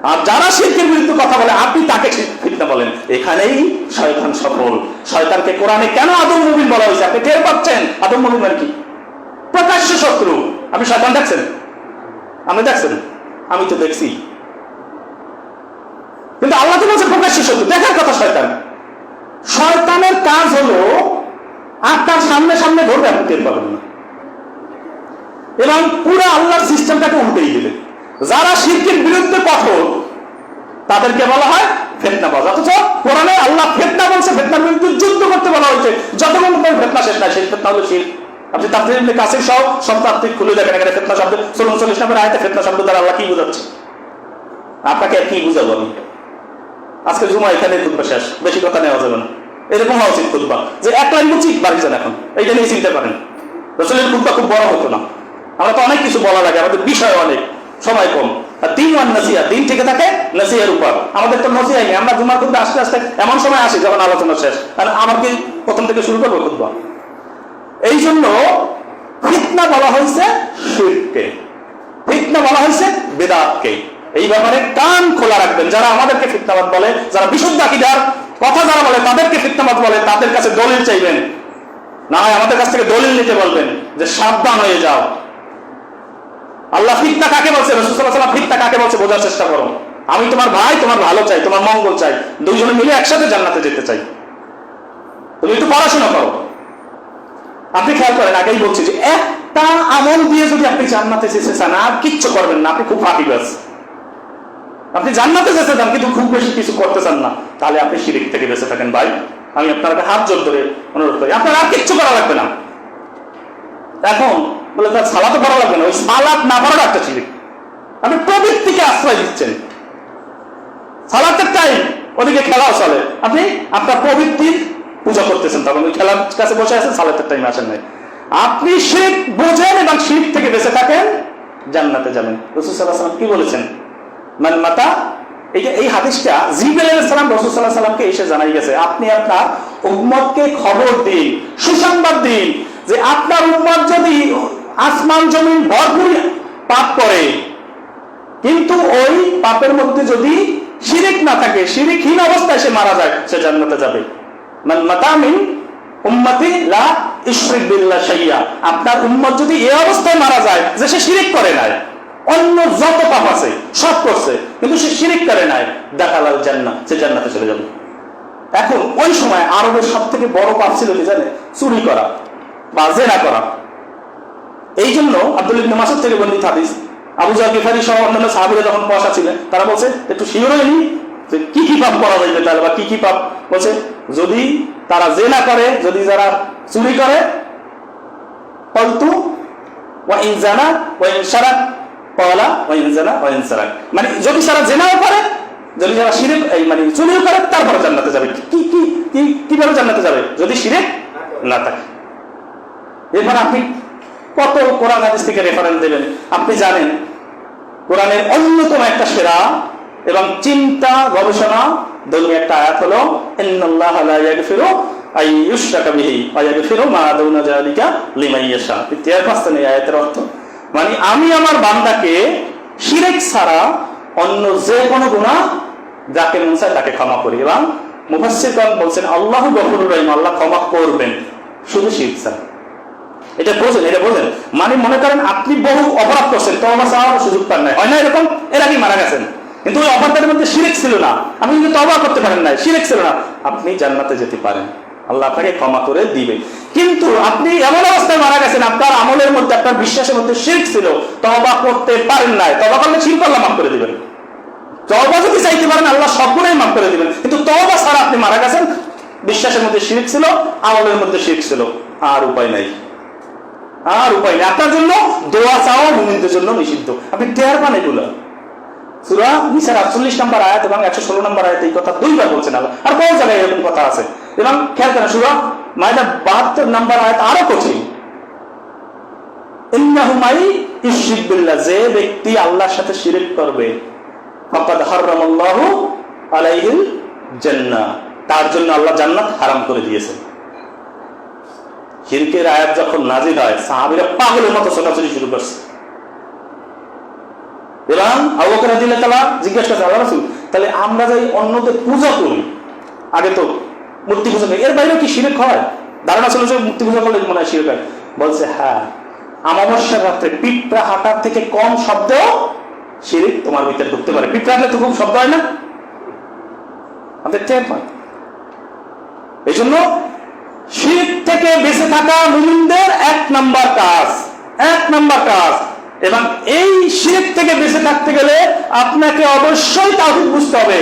আর যারা শিরকের বিরুদ্ধে কথা বলে আপনি তাকে ফিতনা বলেন। এখানেই শয়তান সফল। শয়তানকে কোরআনে কেন আদম মুমিন বলা হয়েছে আপনি টের পাচ্ছেন? আদম মুমিন মানে কি? প্রকাশ্য শত্রু। আপনি শয়তান দেখছেন? আপনি দেখছেন? আমি তো দেখছি, কিন্তু আল্লাহ তো বলছে প্রকাশ্য শত্রু। দেখার কথা শয়তান। শয়তানের কাজ হলো আপনার সামনে সামনে ধরবে, আপনি টের পাবেন না, এবং পুরো আল্লাহর সিস্টেমটাকে উল্টেই দিবে। যারা শিরকের বিরুদ্ধে কঠোর তাদেরকে বলা হয় ফিতনাবাজ। অথচ কোরআনে আল্লাহ ফিতনা বলছে, ফিতনার বিরুদ্ধে যুদ্ধ করতে বলা হয়েছে। যতক্ষণ ফিতনা শেষ নাই, সেই ফিতনা হলো শিরক। আপনি তাফসীর ইবনে কাসির সহ সব তাফসীর খুলে দেখেন, এখানে ফিতনা শব্দ ৪৪ নম্বর আয়াতে ফিতনা শব্দ দ্বারা আল্লাহ কি বোঝাচ্ছে। আপনাকে কি বুঝাবো আমি? আজকে জুমা এখানে খুতবা শেষ, বেশি কথা নেওয়া যাবে না। এরকম হওয়া উচিত খুতবা, যে এক লাইন বুঝি বাড়ি যান, এখন এইটা নিয়ে চিনতে পারেন। রাসূলের খুতবা খুব বড় হতো না। আমরা তো অনেক কিছু বলা লাগে, আমাদের বিষয় অনেক, সময় কম। আর দিন ওয়ান নাসিহা, দিন থেকে থাকে নাসিহার উপর। আমাদের তো নসিহাই নেই। আমরা জুমার খুতবা আস্তে আস্তে এমন সময় আসি যখন আলোচনা শেষ, আর আমার কি প্রথম থেকে শুরু করবো খুতবা? এই জন্য ফিতনা বলা হয়েছে শিরককে, ফিতনা বলা হয়েছে বিদআতকে। এই ব্যাপারে কান খোলা রাখবেন। যারা আমাদেরকে ফিতনাবাদ বলে, যারা বিশুদ্ধ আকীদার কথা যারা বলে তাদেরকে ফিতনাবাদ বলে, তাদের কাছে দলিল চাইবেন, না হয় আমাদের কাছ থেকে দলিল নিতে বলবেন যে সাবধান হয়ে যাও। আল্লাহ ফিতনা কাকে বলছে, রাসূল সাল্লাল্লাহু আলাইহি ওয়াসাল্লাম ফিতনা কাকে বলছে বোঝার চেষ্টা করো। আমি তোমার ভাই, তোমার ভালো চাই, তোমার মঙ্গল চাই, দুইজনে মিলে একসাথে জান্নাতে যেতে চাই। তুমি একটু পড়াশোনা করো। আপনি খেয়াল করেন, আগেই বলছি যে একটা আমল দিয়ে যদি আপনি জান্নাতে যেতে চান আর কিচ্ছু করবেন না, আপনি খুব ফাঁকিবাজ। আপনি জান্নাতে যেতে চান কিন্তু খুব বেশি কিছু করতে চান না, তাহলে আপনি শিরক থেকে বেঁচে থাকেন ভাই। আমি আপনার হাত জোর ধরে অনুরোধ করি, আপনার আর কিচ্ছু করা লাগবে না। এখন বলে তার সালাতও পড়া লাগবে না, ওই সালাত না পড়াটা একটা শিরক। আপনি প্রবৃত্তিকে আশ্রয় দিচ্ছেন। সালাতের টাইম, ওদিকে খেলাও চলে, আপনি আপনার প্রবৃত্তির পূজা করতেছেন, তখন ওই খেলার কাছে বসে আছেন, সালাতের টাইমে আসেন নাই। আপনি শিরক বোঝেন এবং শিরক থেকে বেঁচে থাকেন, জান্নাতে যাবেন। রাসূল সাল্লাল্লাহু আলাইহি ওয়াসাল্লাম কি বলেছেন? মান মাতা, এই হাদিসটা জিবরাইল আলাইহিস সালাম রাসূল সাল্লাল্লাহু আলাইহি ওয়াসাল্লামকে এসে জানাই গেছে। আপনি আপনার উম্মতকে খবর দিন, সুসংবাদ দিন যে আপনার উম্মত যদি আসমান জমিন ভরপুর পাপ করে, কিন্তু ওই পাপের মধ্যে যদি শিরক না থাকে, শিরকহীন অবস্থায় সে মারা যায়, সে জান্নাতে যাবে। মান মাতা মিন উম্মতি লা ইশরিক বিল্লাহ শাইয়া, আপনার উম্মত যদি এই অবস্থায় মারা যায় যে সে শিরক করে নাই, অন্য যত পাপ আছে সব করছে কিন্তু সে শিরক করে নাই, দাখালাল জান্নাহ, সে জান্নাতে চলে যাবে। এখন ওই সময় আরবের সব থেকে বড় পাপ ছিল কি জানে? চুরি করা বা জেনা করা। এই জন্য আব্দুল্লাহ ইবনে মাসউদ থেকে বর্ণিত হাদিস, আবু যর গিফারী সহ অন্যান্য সাহাবীরা যখন পয়সা ছিলেন, তারা বলছে একটু শিওর হয়নি যে কি কি পাপ করা যাবে তাহলে, বা কি কি পাপ। বলছে যদি তারা জেনা করে, যদি যারা চুরি করে, ফালতু ওয়া ইন জানা ওয়া ইন শারাক পাওয়ালা ওয়া ইন জানা ওয়া ইন শারাক, মানে যদি তারা জেনাও করে, যদি যারা শিরক মানে চুরিও করে, তারপরে জান্নাতে যাবে। কি কি কি কিভাবে জান্নাতে যাবে? যদি শিরক না থাকে। এবার আপনি কত কোরআন হাদিস থেকে রেফারেন্স দেবেন? আপনি জানেন কোরআনের অন্যতম একটা সেরা এবং চিন্তা গবেষণা ধর্মীয় একটা আয়াত হলো ইন্নাল্লাহা লা ইয়াগফিরু আন ইউশরাকা বিহি ওয়া ইয়াগফিরু মা দুনা যালিকা লিমান ইয়াশা। ইতিহাস পাচ্ছেন এই আয়াতের অর্থ, মানে আমি আমার বান্দাকে শিরক ছাড়া অন্য যে কোনো গুনাহ যাকে মন চায় তাকে ক্ষমা করি। এবং মুফাসসিরগণ বলছেন আল্লাহু গফুরুর রহিম, আল্লাহ ক্ষমা করবেন শুধু শিরক ছাড়া। এটা বোঝেন, এটা বোঝেন। মানে মনে করেন আপনি বহু অপরাধ করছেন, তওবা চাওয়ার সুযোগ পান নাই, হয় না এরকম? এর আগে মারা গেছেন, কিন্তু ওই অপরাধের মধ্যে শিরক ছিল না, আপনি কিন্তু তওবা করতে পারেন নাই, শিরক ছিল না, আপনি জান্নাতে যেতে পারেন, আল্লাহ আপনাকে ক্ষমা করে দিবে। কিন্তু আপনি এমন অবস্থায় মারা গেছেন, আপনার আমলের মধ্যে, আপনার বিশ্বাসের মধ্যে শিরক ছিল, তওবা করতে পারেন নাই। তওবা করলে শিরক আল্লাহ মাফ করে দিবেন। তওবা যদি চাইতে পারেন আল্লাহ সবগুলোই মাফ করে দিবেন। কিন্তু তওবা ছাড়া আপনি মারা গেছেন, বিশ্বাসের মধ্যে শিরক ছিল, আমলের মধ্যে শিরক ছিল, আর উপায় নাই, আর উপায় নেই। আপনার জন্য দোয়া চাওয়া মুমিনদের জন্য নিষিদ্ধ। আপনি টের পান এগুলো। সূরা নিসার 48 নম্বর আয়াত এবং 116 নম্বর আয়াত এই কথা দুইবার বলছেন আল্লাহ। আর কোন জায়গায় এরকম কথা আছে? এবং খেয়াল করেন সূরা মায়দা 72 নম্বর আয়াত আরো কঠিন, ইন্নাহু মাই ইশরিক বিল্লাহ, যে ব্যক্তি আল্লাহর সাথে শিরক করবে, ফাকাদ হারামাল্লাহু আলাইহিল জান্নাহ, তার জন্য আল্লাহ জান্নাত হারাম করে দিয়েছেন। শিরকের আয়াত যখন নাজিল হয়, সাহাবীরা পাগলের মতো ছোটাছুটি শুরু করছে। এবং আবু বকর রাদিয়াল্লাহু তাআলা জিজ্ঞাসা করছে, আল্লাহ রাসূল তাহলে আমরা যাই অন্যদের পূজা করি, আগে তো মূর্তি পূজা করি, এর বাইরেও কি শিরক হয়? ধারণা ছিল যে মূর্তি পূজা করলে মনে হয় শিরক হয়। বলছে হ্যাঁ, অমাবস্যার রাত্রে পিঁপড়া হাঁটার থেকে কম শব্দেও শিরক তোমার ভিতরে ঢুকতে পারে। পিঁপড়া হাঁটলে তো খুব শব্দ হয় না, আমাদের টের পায়। এই জন্য শিরক থেকে বেঁচে থাকা মুমিনদের এক নাম্বার কাজ। এবং এই শিরক থেকে বেঁচে থাকতে গেলে আপনাকে অবশ্যই তাওহীদ বুঝতে হবে।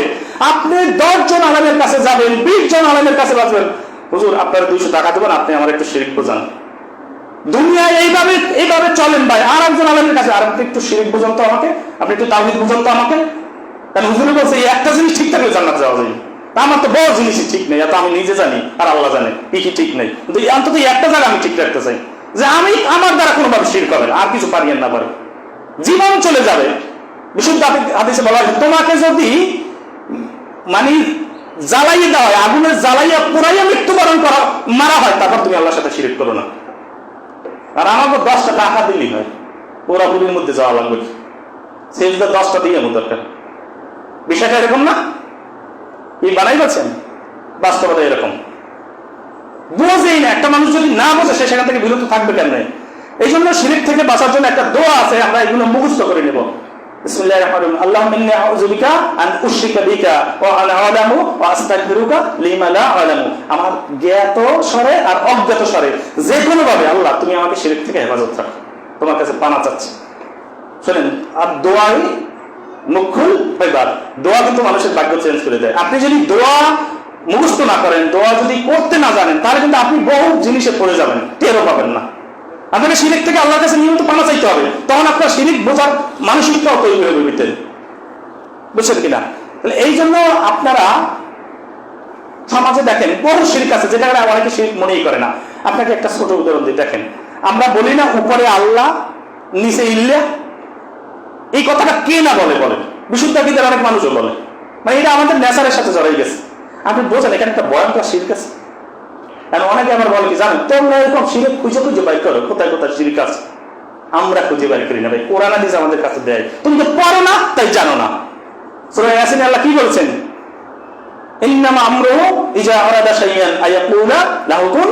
আপনি 10 জন আলেমের কাছে যাবেন, 20 জন আলেমের কাছে বাঁচবেন, হুজুর আপনার 200 টাকা দেবেন, আপনি আমার একটু শিরক বোঝান। দুনিয়ায় এইভাবে চলেন ভাই। আর একজন আলেমের কাছে, আর একটু শিরক বোঝান তো আমাকে, আপনি একটু তাওহীদ বোঝান তো আমাকে। কারণ হুজুরে বলছে এই একটা জিনিস ঠিক থাকলে জান্নাত যাওয়া যায়। আমার তো বড় জিনিসই ঠিক নেই, এত আমি নিজে জানি আর আল্লাহ জানে কি ঠিক নেই, কিন্তু অন্তত একটা জায়গা আমি ঠিক রাখতে চাই, যে আমি আমার দ্বারা কোনোভাবে শিরক হবে না, আর কিছু পারি না পারি, জীবন চলে যাবে। বিশুদ্ধ হাদিসে বলা হয়, তোমাকে যদি মানে জ্বালাইয়ে দেওয়া হয়, আগুনে জ্বালাইয়া পুরাইয়া মৃত্যুবরণ করা মারা হয়, তারপর তুমি আল্লাহর সাথে শিরক করো না। আর আমাকে 10টা টাকা দিলেই হয়, পুরাপুরির মধ্যে যাওয়া লাগবে, সেই 10টা দিয়ে আমার দরকার। বিষয়টা এরকম না, এই বানাই পাচ্ছেন, বাস্তবতা এরকম। বোঝেই না, একটা মানুষ যদি না বোঝে সে সেখান থেকে বিরত থাকবে কেন? এই জন্য শিরক থেকে বাঁচার জন্য একটা দোয়া আছে, আমরা এগুলো মুখস্থ করে নেব। বিসমিল্লাহির রহমানির রহিম। আল্লাহুম্মা ইন্নী আউযু বিকা আন উশরিকা বিকা ওয়া আনা আ'লামু ওয়া আস্তাগফিরুকা লিমা লা আ'লামু। আমার জ্ঞাত স্বরে আর অজ্ঞাত স্বরে যে কোনো ভাবে আল্লাহ তুমি আমাকে শিরক থেকে হেফাজত রাখো, তোমার কাছে পানা চাচ্ছি। শুনেন, আর দোয়াই মুখুল হইবার, দোয়া কিন্তু মানুষের ভাগ্য চেঞ্জ করে দেয়। আপনি যদি দোয়া মুখস্থ না করেন, দোয়া যদি করতে না জানেন, তাহলে কিন্তু আপনি বহু জিনিসে পড়ে যাবেন, টেরও পাবেন না। আপনাকে শিরক থেকে আল্লাহর কাছে নিয়মিত পানা চাইতে হবে, তখন আপনার শিরক বোঝার মানসিকতাও তৈরি হবে ভিতরে, বুঝছেন কিনা? তাহলে এই জন্য আপনারা সমাজে দেখেন বহু শিরক আছে, যেটা অনেকে শিরক মনেই করে না। আপনাকে একটা ছোট উদাহরণ দিই, দেখেন আমরা বলি না উপরে আল্লাহ নিচে ইল্লাহ, এই কথাটা কে না বলে? বিশুদ্ধ আকীদার অনেক মানুষও বলে, মানে এটা আমাদের নেচারের সাথে জড়াই গেছে। আপনি বোঝেন এখানে একটা ভয়ঙ্কর শিরক আছে। অনেকে আবার বলে কি জানেন, তোমরা এরকম শিরক খুঁজে বাইর করো, কোথায় শিরক আছে, আমরা খুঁজে বাইর করি না ভাই, কোরআন হাদিস আমাদের কাছে দেয়, তুমি তো পড়ো না তাই জানো না। সূরা ইয়াসিনে আল্লাহ কি বলছেন? ইন্নামা আমরুহু ইজা আরাদা শাইআন আয়াকুলা লাহু কুন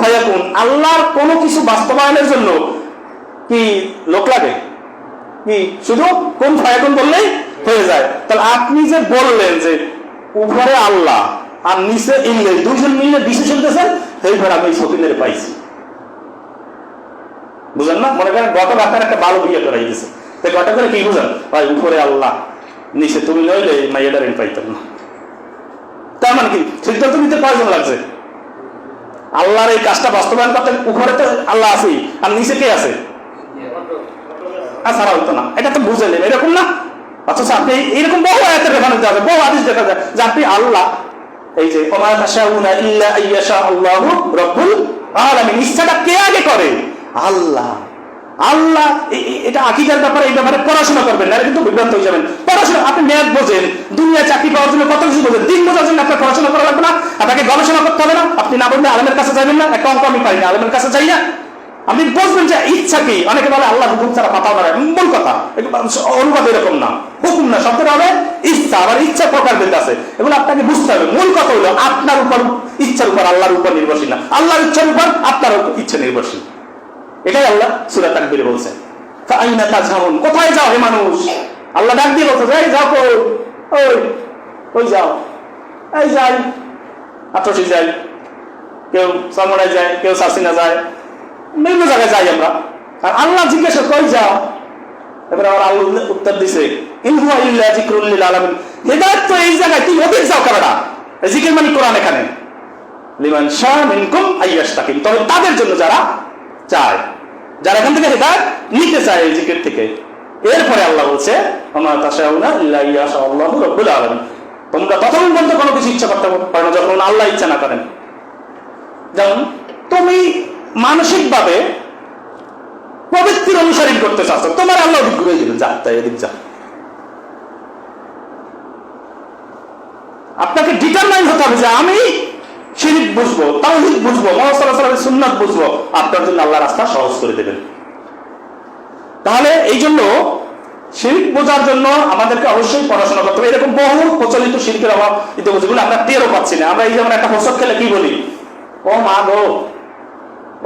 ফায়াকুন। আল্লাহর কোনো কিছু বাস্তবায়নের জন্য কি লোক লাগে? কি শুধু কোন ফায়াকুন বললেই হয়ে যায়? তাহলে আপনি যে বললেন যে উপরে আল্লাহ আর নিচে ইল্লাহ, দুইজন মিলে ডিসিশন দিয়েছেন, এইবার আমি সকিনের পাইছি, বুঝেন না? মনে করেন গত রাতের একটা ভালো বিয়ে করাই দিয়েছে, তাই গত করে কি বুঝেন ভাই, উপরে আল্লাহ নিচে তুমি নইলে মাইয়াটার পাইতাম না। তার মানে কি সিদ্ধান্ত নিতে কয়জন লাগছে? আল্লাহর এই কাজটা বাস্তবায়ন করতে উপরে তো আল্লাহ আছেই, আর নিচে কে আছে? ছাড়া হইতো না, এটা তো বুঝে নেন, এরকম না? অথচ আপনি এইরকম বহু আয়াতের রেফারেন্স দেওয়া যায়, বহু হাদিস দেখা যায় যে আপনি আল্লাহ, এই যে ওয়া মা তাশাউনা ইল্লা আইয়াশা আল্লাহু রাব্বুল আলামিন, ইচ্ছাটা কে আগে করে? আল্লাহ। আল্লাহ এটা আকীদার ব্যাপারে, এই ব্যাপারে পড়াশোনা করবেন না, কিন্তু বিভ্রান্ত হয়ে যাবেন। পড়াশোনা আপনি ম্যাথ বোঝেন, দুনিয়া চাকরি পাওয়ার জন্য কত কিছু বোঝেন, দিন বোঝার জন্য আপনার পড়াশোনা করা লাগবে না, আপনাকে গবেষণা করতে হবে না। আপনি না বললে আলেমের কাছে যাবেন না, একটা অঙ্ক আমি পারি না, আলেমের কাছে যাই না, আপনি বুঝবেন যে ইচ্ছা কি। অনেকে বলে আল্লাহ হুকুম ছাড়া পাতাও না, মূল কথা অনুবাদ এরকম না, হুকুম না শব্দটা হবে ইচ্ছা, আবার ইচ্ছা প্রকারভেদ আছে, এগুলো আপনাকে বুঝতে হবে। মূল কথা হলো আপনার উপর, ইচ্ছার উপর আল্লাহর উপর নির্ভরশীল না, আল্লাহর ইচ্ছার উপর আপনার ইচ্ছা নির্ভরশীল। এটাই আল্লাহ সূরা তাকবীরে বলছেন, ফাআইনা তাযহাবুন, কোথায় যাও হে মানুষ? আল্লাহ ডাক দিয়ে বলছে, এই যাও কই, ওই যাও, এই যাই আটরশি যাই, কেউ সামরায় যায়, কেউ সাসিনা যায়, বিভিন্ন জায়গায় যাই আমরা। আর আল্লাহ জিজ্ঞাসা কই যাও? এবার আবার আল্লাহ উত্তর দিছে, ইন হুয়া ইল্লা যিকরুল লিল আলামিন। হেদায়েত তো এই জায়গায়, তুমি ওদিকে যাও কেননা? জিকির মানে কোরআন, এখানে লিমান শাআ মিনকুম আইয়াস্তাকিম, তবে তাদের জন্য যারা চায়, যারা এখান থেকে হেদায়েত নিতে চায় এই জিকির থেকে। এরপরে আল্লাহ বলছে, ওয়া মা তাশাউনা ইল্লা আইয়াশা আল্লাহু রাব্বুল আলামিন, তোমরা ততক্ষণ পর্যন্ত কোনো কিছু ইচ্ছা করতে পারো না যখন আল্লাহ ইচ্ছা না করেন। যেমন তুমি মানসিক ভাবে প্রবৃত্তির অনুসারী করতে চাচ্ছ, তোমার আল্লাহ ঘুরে দিবেন, যা তাই এদিক যা। আপনাকে ডিটারমাইন হতে হবে যে আমি শিরক বুঝবো, তাওহীদ বুঝবো, মুহাম্মদ সাল্লাল্লাহু আলাইহি ওয়াসাল্লামের সুন্নাত বুঝবো, আপনার জন্য আল্লাহ রাস্তা সহজ করে দেবেন। তাহলে এই জন্য শিরক বোঝার জন্য আমাদেরকে অবশ্যই পড়াশোনা করতে হবে। এরকম বহু প্রচলিত শিরকের অভাব যেগুলো আমরা টেরও পাচ্ছি না। আমরা এই যেমন একটা হোসব খেলে কি বলি, ও মা গো,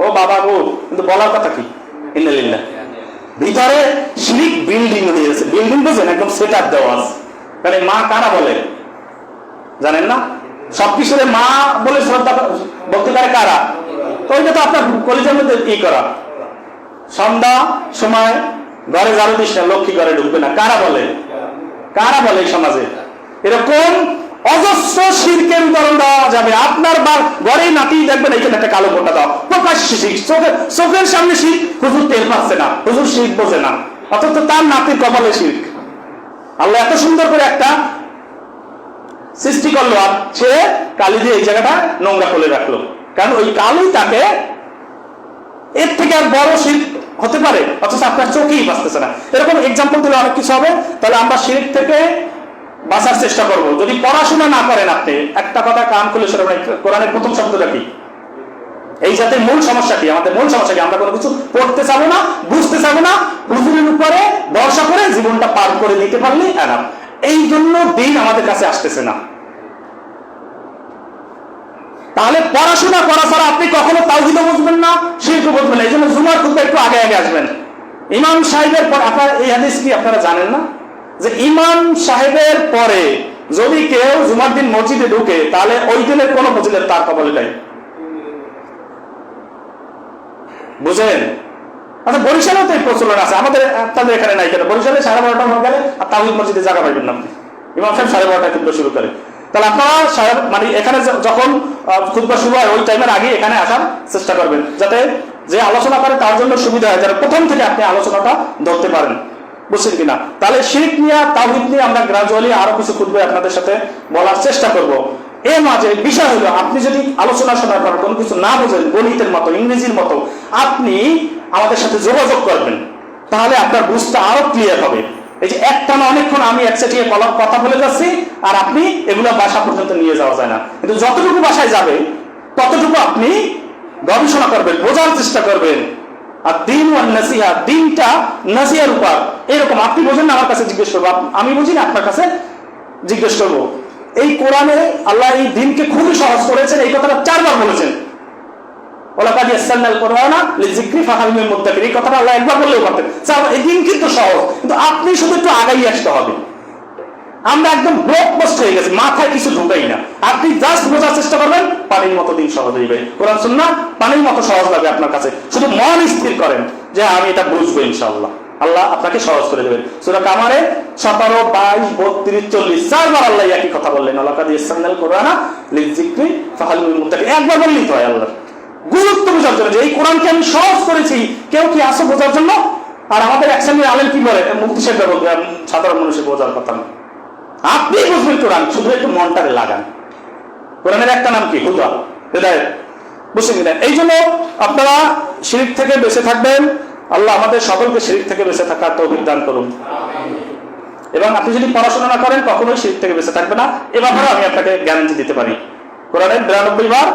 ও বাবা গো, কিন্তু বলার কথা কি ইন্নালিল্লাহ। ভিতরে শিরক বিল্ডিং হয়ে গেছে। বিল্ডিং বুঝেন, একদম সেটআপ দেওয়া আছে। তাহলে মা কারা বলে জানেন না? সবকিছুরে মা বলে শ্রদ্ধা ভক্তি করে কারা? তো ওইটা তো আপনার কলিজার মধ্যে কি করা, সন্ধ্যা সময় ঘরে ঝাড়ু দিস না, লক্ষ্মী ঘরে ঢুকবে না, কারা বলে? কারা বলে এই সমাজে? এরকম অজস্র শিরকের উদাহরণ দেওয়া যাবে। আপনার ঘরেই নাতি দেখবেন এইখানে একটা কালো ফোঁটা দাও, প্রকাশ্যে শিখ, চোখের সামনে শিখ, হুজুর টের পাচ্ছে না, হুজুর শিখ বোঝে না, অথচ তার নাতির কপালে শিখ। আল্লাহ এত সুন্দর করে একটা সৃষ্টি করলো, আর সে কালি দিয়ে এই জায়গাটা নোংরা করে রাখলো। কারণ ওই কালি তাকে, এর থেকে আর বড় শিরক হতে পারে, অথচ আপনার চোখেই বাঁচতেছে না। এরকম এক্সাম্পল দিলে অনেক কিছু হবে। তাহলে আমরা শিরক থেকে বাঁচার চেষ্টা করব। যদি পড়াশোনা না করেন, আপনি একটা কথা কান খুলে শুনে, কোরআনের প্রথম শব্দটা কি? এই জাতের মূল সমস্যা কি? আমাদের মূল সমস্যা কি? আমরা কোনো কিছু পড়তে চাবো না, বুঝতে চাবো না, হুজুরের উপরে ভরসা করে জীবনটা পার করে দিতে পারলে এনাফ। এই জন্য দিন আমাদের কাছে আসতেছে না। তাহলে পড়াশোনা করা ছাড়া আপনি কখনো তাওহীদও বুঝবেন না, শিরকও বুঝবেন না। এই জন্য জুমার খুতবা একটু আগে আগে আসবেন। ইমাম সাহেবের পর, আপনারা এই হাদিস কি আপনারা জানেন না যে ইমাম সাহেবের পরে যদি কেউ জুমার দিন মসজিদে ঢুকে, তাহলে ওই দিনের কোন মসজিদের তার কবলে নাই। বুঝেন? আচ্ছা, বরিশালেও তো এই প্রচলন আছে, আমাদের আপনাদের এখানে নাই কেন? বরিশালে 12:30 হয়ে গেলে আর তাওহীদ মসজিদে জায়গা পাইবেন না আপনি। ইমাম সাহেব 12:30 খুতবা শুরু করে। তাহলে আপনারা মানে এখানে যখন খুতবা শুরু হয় ওই টাইমের আগে এখানে আসার চেষ্টা করবেন, যাতে যে আলোচনা করে তার জন্য সুবিধা হয়, যাতে প্রথম থেকে আপনি আলোচনাটা ধরতে পারেন। বুঝছেন কিনা? তাহলে শিরক নিয়ে, তাওহীদ নিয়ে আমরা গ্রাজুয়ালি আরো কিছু খুতবা আপনাদের সাথে বলার চেষ্টা করব। এর মাঝে বিষয় হলো, আপনি যদি আলোচনা শোনার পর কোনো কিছু না বোঝেন, গণিতের মতো, ইংরেজির মতো, আপনি আমাদের সাথে যোগাযোগ করবেন, তাহলে আপনার বুঝতে আরো ক্লিয়ার হবে। এই যে একটানা অনেকক্ষণ আমি একসাথে কথা বলে যাচ্ছি, আর আপনি এগুলো বাসা পর্যন্ত নিয়ে যাওয়া যায় না। কিন্তু যতটুকু বাসায় যাবে ততটুকু আপনি গবেষণা করবেন, বোঝার চেষ্টা করবেন। আর দিন ওয়ান নাসিহা, দিনটা নাসিহার উপর। এরকম আপনি বোঝেন না, আমার কাছে জিজ্ঞেস করবো, আমি বুঝি না, আপনার কাছে জিজ্ঞেস করবো। এই কোরআনে আল্লাহ এই দিনকে খুবই সহজ করেছেন, এই কথাটা 4 বার বলেছেন। ওয়ালাকাদ ইয়াসসারনাল কুরআনা লিযিকরি ফাহাল মিন মুদ্দাকির, এই কথাটা আল্লাহ একবার বললেও পারতেন। এই দিন কিন্তু সহজ, কিন্তু আপনি শুধু একটু আগাই আসতে হবে। আমরা একদম ব্লকবাস্ট হয়ে গেছি, মাথায় কিছু ঢুকাই না। আপনি জাস্ট বোঝার চেষ্টা করবেন, পানির মতো দিন সহজ হয়ে যাবে। কোরআন সুন্নাহ পানির মতো সহজ লাগবে আপনার কাছে। শুধু মন স্থির করেন যে আমি এটা বুঝবো, ইনশাআল্লাহ আল্লাহ আপনাকে সহজ করে দেবেন। সূরা কামারে 17, 22, 32, 40 4 বার আল্লাহ একই কথা বললেন, ওয়ালাকাদ ইয়াসসারনাল কুরআনা লিযিকরি ফাহাল মিন মুদ্দাকির। একবার বললেই তো হয়। আল্লাহ গুরুত্ব বোঝার জন্য, যে এই কোরআনকে আমি সহজ করেছি, কেউ কি আসো বোঝার জন্য? আর আমাদের এক শ্রেণীর আলেম কি বলে, মুক্তি শেখা বলবে, সাধারণ মানুষের বোঝার কথা না। আপনি বুঝবেন কোরআন, শুধু একটু মনটাকে লাগান। কোরআনের একটা নাম কি? হুদা, হেদায়েত। বুঝছেন কিনা? এই জন্য আপনারা শিরক থেকে বেঁচে থাকবেন। আল্লাহ আমাদের সকলকে শিরক থেকে বেঁচে থাকার তৌফিক দান করুন। এবং আপনি যদি পড়াশোনা না করেন, কখনোই শিরক থেকে বেঁচে থাকবে না। এ ব্যাপারে আমি আপনাকে গ্যারান্টি দিতে পারি। কোরআনের 92 বার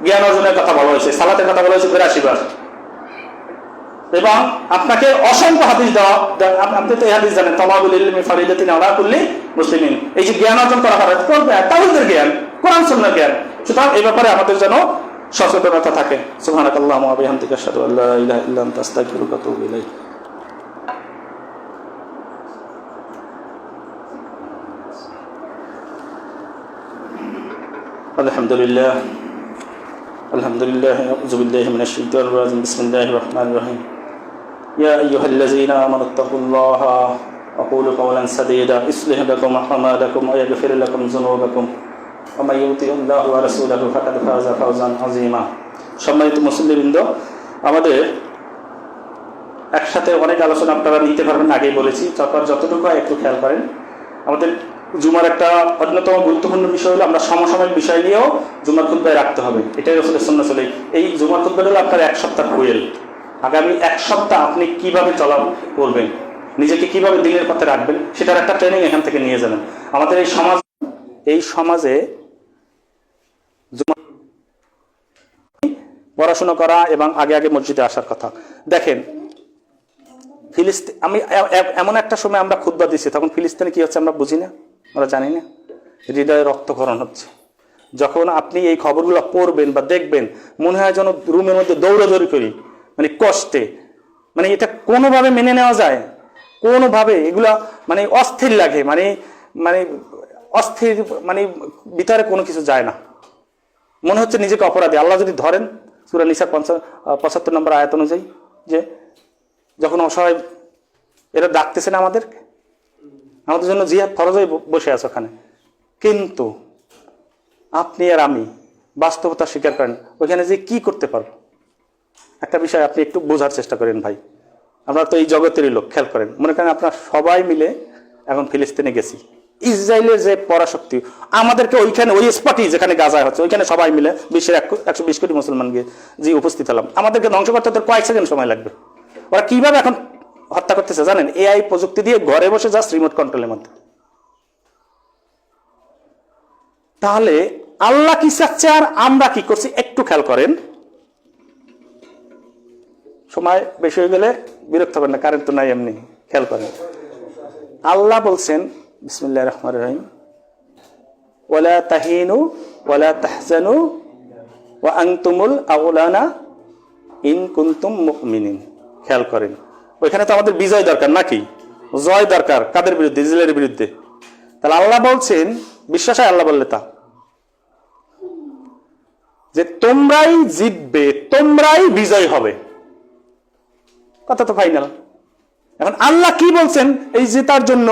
জ্ঞান অর্জনের কথা বলা হয়েছে, সালাতের কথা বলা হয়েছে 82 বার। এবং আপনাকে অসংখ্য হাদিস দেওয়া, আপনি তো এই হাদিস জানেন, তালাবুল ইলমি ফারিদাতুন আলা কুল্লি মুসলিমিন। এই যে জ্ঞান অর্জন করা হয়, তাওহীদের জ্ঞান, কোরআন সুন্নাহর জ্ঞান। সুতরাং এই ব্যাপারে আমাদের যেন সচেতনতা থাকে। সুবহানাকাল্লাহুম্মা ওয়া বিহামদিকা আশহাদু আল্লা ইলাহা ইল্লা আনতা আস্তাগফিরুকা ওয়া আতুবু ইলাইক। আলহামদুলিল্লাহ, আলহামদুলিল্লাহ, আউযু বিল্লাহি মিনাশ শাইতানির রাজিম, বিসমিল্লাহির রহমানির রহিম। ইয়া আইয়ুহাল্লাযীনা আমানুত্তাকুল্লাহা ওয়া কুলু কাওলান সাদীদা ইসলিহ লাকুম আ'মালাকুম ওয়া ইয়াগফির লাকুম যুনুবাকুম ওয়া মান ইউতি'িল্লাহা ওয়া রাসূলাহু ফাকাদ ফাযা ফাওজান আযীমা। সম্মানিত মুসলিমবৃন্দ, আমাদের একসাথে অনেক আলোচনা আপনারা নিতে পারবেন, আগেই বলেছি। তারপর যতটুকু হয় একটু খেয়াল করেন। আমাদের জুমার একটা অন্যতম গুরুত্বপূর্ণ বিষয় হলো, আমরা সমসাময়িক বিষয় নিয়েও জুমার খুতবায় রাখতে হবে। এটাই রাসূলের সুন্নাহ ছিল। এই জুমার খুতবা হলো আপনার 1 সপ্তাহ কোয়েল। আগামী 1 সপ্তাহ আপনি কিভাবে চলা করবেন, নিজেকে কিভাবে দিনের পথে রাখবেন, সেটার একটা ট্রেনিং এখান থেকে নিয়ে যাবেন। আমাদের এই সমাজে পড়াশোনা করা এবং আগে আগে মসজিদে আসার কথা। দেখেন, ফিলিস্তিন, আমি এমন একটা সময় আমরা খুতবা দিচ্ছি, তখন ফিলিস্তিনে কি হচ্ছে আমরা বুঝি না, আমরা জানি না, হৃদয়ে রক্তক্ষরণ হচ্ছে। যখন আপনি এই খবরগুলো পড়বেন বা দেখবেন, মনে হয় যেন রুমের মধ্যে দৌড়াদৌড়ি করি, মানে কষ্টে, মানে এটা কোনোভাবে মেনে নেওয়া যায়, কোনোভাবে এগুলা মানে অস্থির লাগে, মানে মানে অস্থির, মানে ভিতরে কোনো কিছু যায় না, মনে হচ্ছে নিজেকে অপরাধী। আল্লাহ যদি ধরেন সূরা নিসার 75 নম্বর আয়াত অনুযায়ী, যে যখন অসহায় এরা ডাকতেছে না আমাদের জন্য জিহাদ ফরজ হয়ে বসে আছে ওখানে, কিন্তু আপনি আর আমি বাস্তবতা স্বীকার করেন, ওইখানে যে কি করতে পারবো। একটা বিষয় আপনি একটু বোঝার চেষ্টা করেন ভাই, আমরা তো এই জগতেরই লোক, খেয়াল করেন, মনে করেন আপনার সবাই মিলে এখন ফিলিস্তিনে গেছি, ইসরায়েলের যে পরাশক্তি আমাদেরকে ওইখানে ওই স্পটই যেখানে গাজা হচ্ছে ওইখানে সবাই মিলে বিশ্বের 120 কোটি মুসলমান গিয়ে যে উপস্থিত হলাম, আমাদেরকে ধ্বংস করতে তো কয়েক সেকেন্ড সময় লাগবে। ওরা কিভাবে এখন হত্যা করতেছে জানেন? এআই প্রযুক্তি দিয়ে, ঘরে বসে জাস্ট রিমোট কন্ট্রোলের মধ্যে। তাহলে আল্লাহ কি চাচ্ছে আর আমরা কি করছি একটু খেয়াল করেন। সময় বেশি হয়ে গেলে বিরক্ত হবেন না, কারেন্ট তো নাই এমনি, খেয়াল করেন। আল্লাহ বলছেন বিসমিল্লাহির রহমানির রহিম, ওয়ালা তাহিনু ওয়ালা তাহজানু ওয়া আনতুমুল আউলানা ইন কুনতুম মুমিনিন। খেয়াল করেন, ওইখানে তো আমাদের বিজয় দরকার নাকি, জয় দরকার। কাদের বিরুদ্ধে? ইসরায়েলের বিরুদ্ধে। তাহলে আল্লাহ বলছেন, বিশ্বাস হয় আল্লাহ বললে তা, যে তোমরাই জিতবে, তোমরাই বিজয় হবে, কথা তো ফাইনাল। এখন আল্লাহ কি বলছেন এই জেতার জন্য,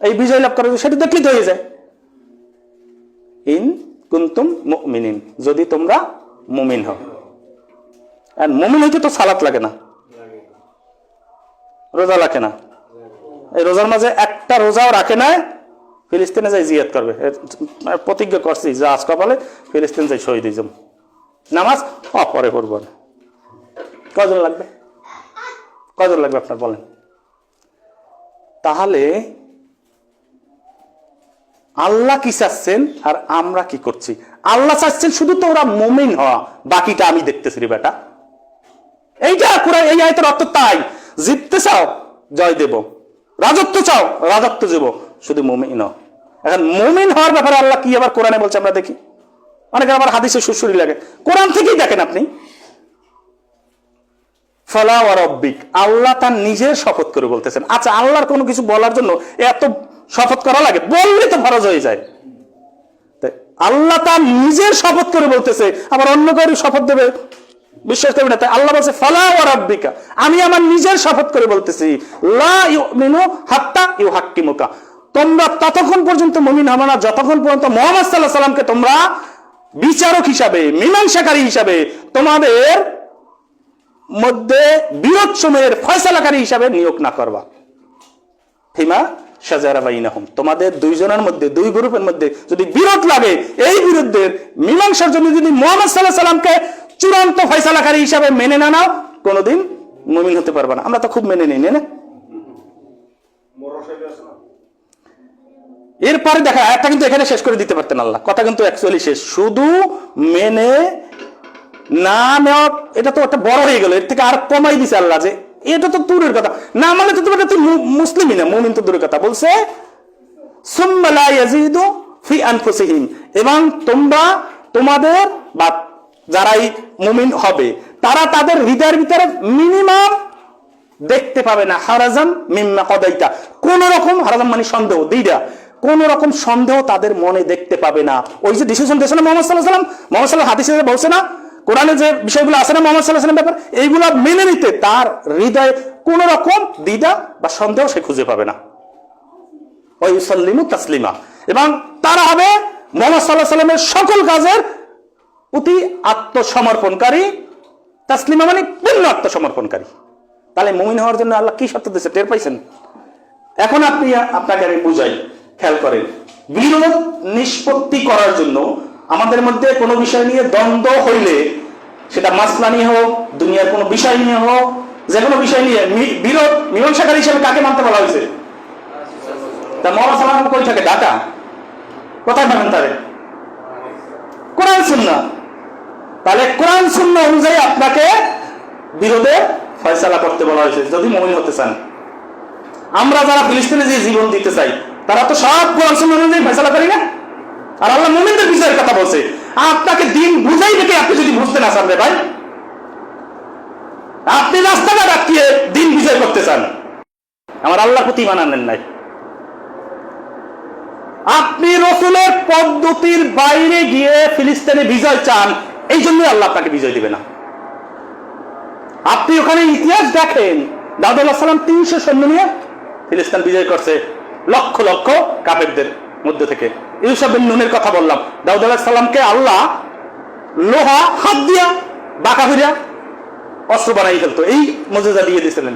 এই বিজয় লাভ করার জন্য, সেটা দেখলেই তো হয়ে যায়, ইন কুনতুম মুমিনিন, যদি তোমরা মুমিন হও। আর মুমিন হইতে তো সালাত লাগে না, রোজা লাগে না, এই রোজার মাঝে একটা রোজাও রাখে না, ফিলিস্তিনে যাই জিহাদ করবে, প্রতিজ্ঞা করছি যে আজ কপালে ফিলিস্তিন যাই শহীদ হয়ে যাব। নামাজ পরে পড়ব। কজন লাগবে, কজন লাগবে আপনার বলেন? তাহলে আল্লাহ কি চাচ্ছেন আর আমরা কি করছি? আল্লাহ চাচ্ছেন শুধু তোরা মুমিন হওয়া, বাকিটা আমি দেখতেছি রে বেটা। এইটা কুরআন, এই আয়াতের অর্থ তাই। জিততে চাও জয় দেব, রাজত্ব চাও রাজত্ব দেব, শুধু মুমিন হও। এখন মুমিন হওয়ার ব্যাপারে আল্লাহ কি আবার কোরআনে বলছে আমরা দেখি। অনেকে আমার হাদিসে সুরসুরি লাগে, কোরআন থেকেই দেখেন আপনি। ফালা ওয়া রাব্বিক, আল্লাহ তার নিজের শপথ করে বলতেছেন। আচ্ছা, আল্লাহর কোনো কিছু বলার জন্য এত শপথ করা লাগে? বললে তো ফরজ হয়ে যায়। আল্লাহ তার নিজের শপথ করে বলতেছে, আবার অন্য কারো শপথ দেবে, বিশ্বাস করবে না। তাই আল্লাহ বলছে ফালা ওয়া রাব্বিকা, আমি আমার নিজের শপথ করে বলতেছি, লা ইউমিনু হাত্তা ইউহাক্কিমুকা, তোমরা ততক্ষণ পর্যন্ত মুমিন হবে না যতক্ষণ পর্যন্ত মুহাম্মদ সাল্লাল্লাহু আলাইহি সাল্লামকে তোমরা বিচারক হিসাবে, মীমাংসাকারী হিসাবে, তোমাদের মধ্যে বিরোধ সময়ের ফয়সালাকারী হিসাবে নিয়োগ না করবা। ফিমা শাজারা বাইনাহুম, তোমাদের দুইজনের মধ্যে, দুই গ্রুপের মধ্যে যদি বিরোধ লাগে, এই বিরোধের মীমাংসার জন্য যদি মুহাম্মদ সাল্লাল্লাহু আলাইহি সাল্লামকে চূড়ান্ত ফয়সালাকারী হিসাবে মেনে না নাও, কোনোদিন মুমিন হতে পারবে না। আমরা তো খুব মেনে নিই না। এরপরে দেখা, একটা কিন্তু এখানে শেষ করে দিতে পারতেন আল্লাহ, কথা কিন্তু অ্যাকচুয়ালি শেষ। শুধু মেনে না নেওয়া, এটা তো একটা বড় হয়ে গেল, এর থেকে আর কমাই দিছে আল্লাহ, যে এটা তো দূরের কথা, না মানে তো তোমার তুই মুসলিমই না, মুমিন তো দূরের কথা। বলছে সুম্মা লা ইয়াজিদু ফি আনফুসিহিম, এবং তোমরা তোমাদের বা যারাই মুমিন হবে তারা তাদের হৃদয়ের ভিতরে মিনিমাম দেখতে পাবে না হারাজাম মিম্মা কদাইতা, কোন রকম হারাজাম মানে সন্দেহ, দুইটা, কোন রকম সন্দেহ তাদের মনে দেখতে পাবে না। ওই যে ডিসিশন দিয়েছে না মুহাম্মদ সাল্লাল্লাহু আলাইহি ওয়াসাল্লাম, মুহাম্মদ সাল্লাল্লাহু আলাইহি ওয়াসাল্লাম বলছে না কোরআনে যে বিষয়গুলো আছে না মুহাম্মদ সাল্লাল্লাহু আলাইহি ওয়াসাল্লাম ব্যাপার, এইগুলো মেনে নিতে তার হৃদয়ে কোন রকম দ্বিধা বা সন্দেহ সে খুঁজে পাবে না। ওয়া ইউসাল্লিমু তাসলিমা, এবং তারা হবে মুহাম্মদ সাল্লাল্লাহু আলাইহি ওয়াসাল্লামের সকল কাজের প্রতি আত্মসমর্পণকারী, তাসলিমা মানে পূর্ণ আত্মসমর্পণকারী। তাহলে মুমিন হওয়ার জন্য আল্লাহ কি শর্ত দিয়েছে টের পাইছেন? এখন আপনাকে আমি বুঝাই, খেয়াল করেন। বিরোধ নিষ্পত্তি করার জন্য আমাদের মধ্যে কোনো বিষয় নিয়ে দ্বন্দ্ব হইলে, সেটা মাসলা নিয়ে হোক, দুনিয়ার কোনো বিষয় নিয়ে হোক, যে কোনো বিষয় নিয়ে বিরোধ মীমাংসাকারী হিসেবে কাকে মানতে বলা হয়েছে? তা মুহাম্মদ সাল্লাল্লাহু আলাইহি ওয়াসাল্লাম কই থাকে? ঢাকা। কোথায় পাবেন তারে? কোরআন সুন্নাহ। তাহলে কোরআন সুন্নাহ অনুযায়ী আপনাকে বিরোধে ফয়সালা করতে বলা হয়েছে যদি মুমিন হতে চান। আমরা যারা ফিলিস্তিনে যে জীবন দিতে চাই তারা তো সব কোরআন সুন্নাহ অনুযায়ী ফয়সালা করি না। আর আল্লাহ মুমিনদের বিজয়ের কথা বলছে। আপনাকে দিন বুঝাই দেখে আপনি যদি বুঝতে না চান রে ভাই, আপনি রাস্তাঘাট আটকিয়ে দিন বিজয় করতে চান, আমার আল্লাহর প্রতি ঈমান আনেন নাই। আপনি রাসূলের পদ্ধতির বাইরে গিয়ে ফিলিস্তিনে বিজয় চান, এই জন্যই আল্লাহ আপনাকে বিজয় দিবে না। আপনি ওখানে ইতিহাস দেখেন, দাউদ আলাইহিস সালাম 300 সৈন্য নিয়ে ফিলিস্তিন বিজয় করছে, লক্ষ লক্ষ কাফেরদের মধ্যে থেকে। ইউসা বিন নুনের কথা বললাম, দাউদ আলাইহিস সালামকে আল্লাহ লোহা হাত দিয়া বাঁকা ফিরিয়া অস্ত্র বানাই ফেলতো, এই মুজিজা দিয়ে দিয়েছিলেন।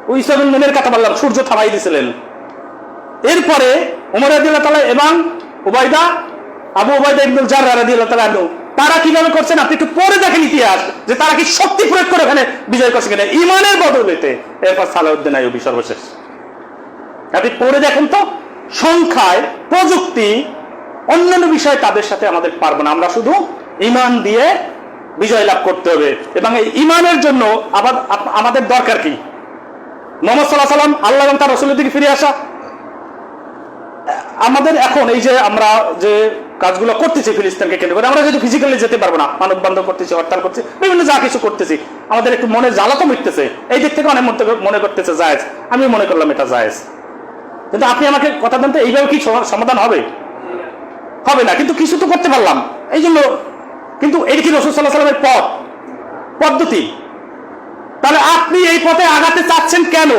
ইউসা বিন নুনের কথা বললাম, সূর্য থামাই দিয়েছিলেন। এরপরে উমর রাদিয়াল্লাহু তাআলা এবং আবু উবাইদা ইবনুল জাররাহ রাদিয়াল্লাহু তাআলা আনহু, তারা কিভাবে করছেন আপনি একটু পরে দেখেন ইতিহাস, যে তারা কি শক্তি প্রয়োগ করে ওখানে বিজয় করছে কিনা, ঈমানের বদৌলতে। এরপর সালাউদ্দিন আইয়ুবী সর্বশেষ। আপনি পরে দেখেন তো, সংখ্যায়, প্রযুক্তি, অন্যান্য বিষয়ে তাদের সাথে আমাদের পারবো না। আমরা শুধু ঈমান দিয়ে বিজয় লাভ করতে হবে। এবং এই ঈমানের জন্য আবার আমাদের দরকার কি? মুহাম্মদ সাল্লাল্লাহু আলাইহি ওয়াসাল্লাম, আল্লাহ এবং তার রাসূলের দিকে ফিরে আসা। আমাদের এখন এই যে আমরা যে কাজগুলো করতেছি ফিলিস্তিনকে কেন্দ্র করে, আমরা যেহেতু ফিজিক্যালি যেতে পারবো না, মানববন্ধন করতেছি, হরতাল করছি, বিভিন্ন যা কিছু করতেছি, আমাদের একটু মনে জ্বালা তো মিটতেছে। এই দিক থেকে অনেক মনে করতেছে জায়েজ, আমি মনে করলাম এটা জায়েজ। কিন্তু আপনি আমাকে কথা দেন তো, এইভাবে কি সমাধান হবে? হবে না, কিন্তু কিছু তো করতে পারলাম। এই জন্য, কিন্তু এটা কি রাসূল সাল্লাল্লাহু আলাইহি ওয়াসাল্লামের পদ্ধতি? তাহলে আপনি এই পথে আগাতে চাচ্ছেন কেন?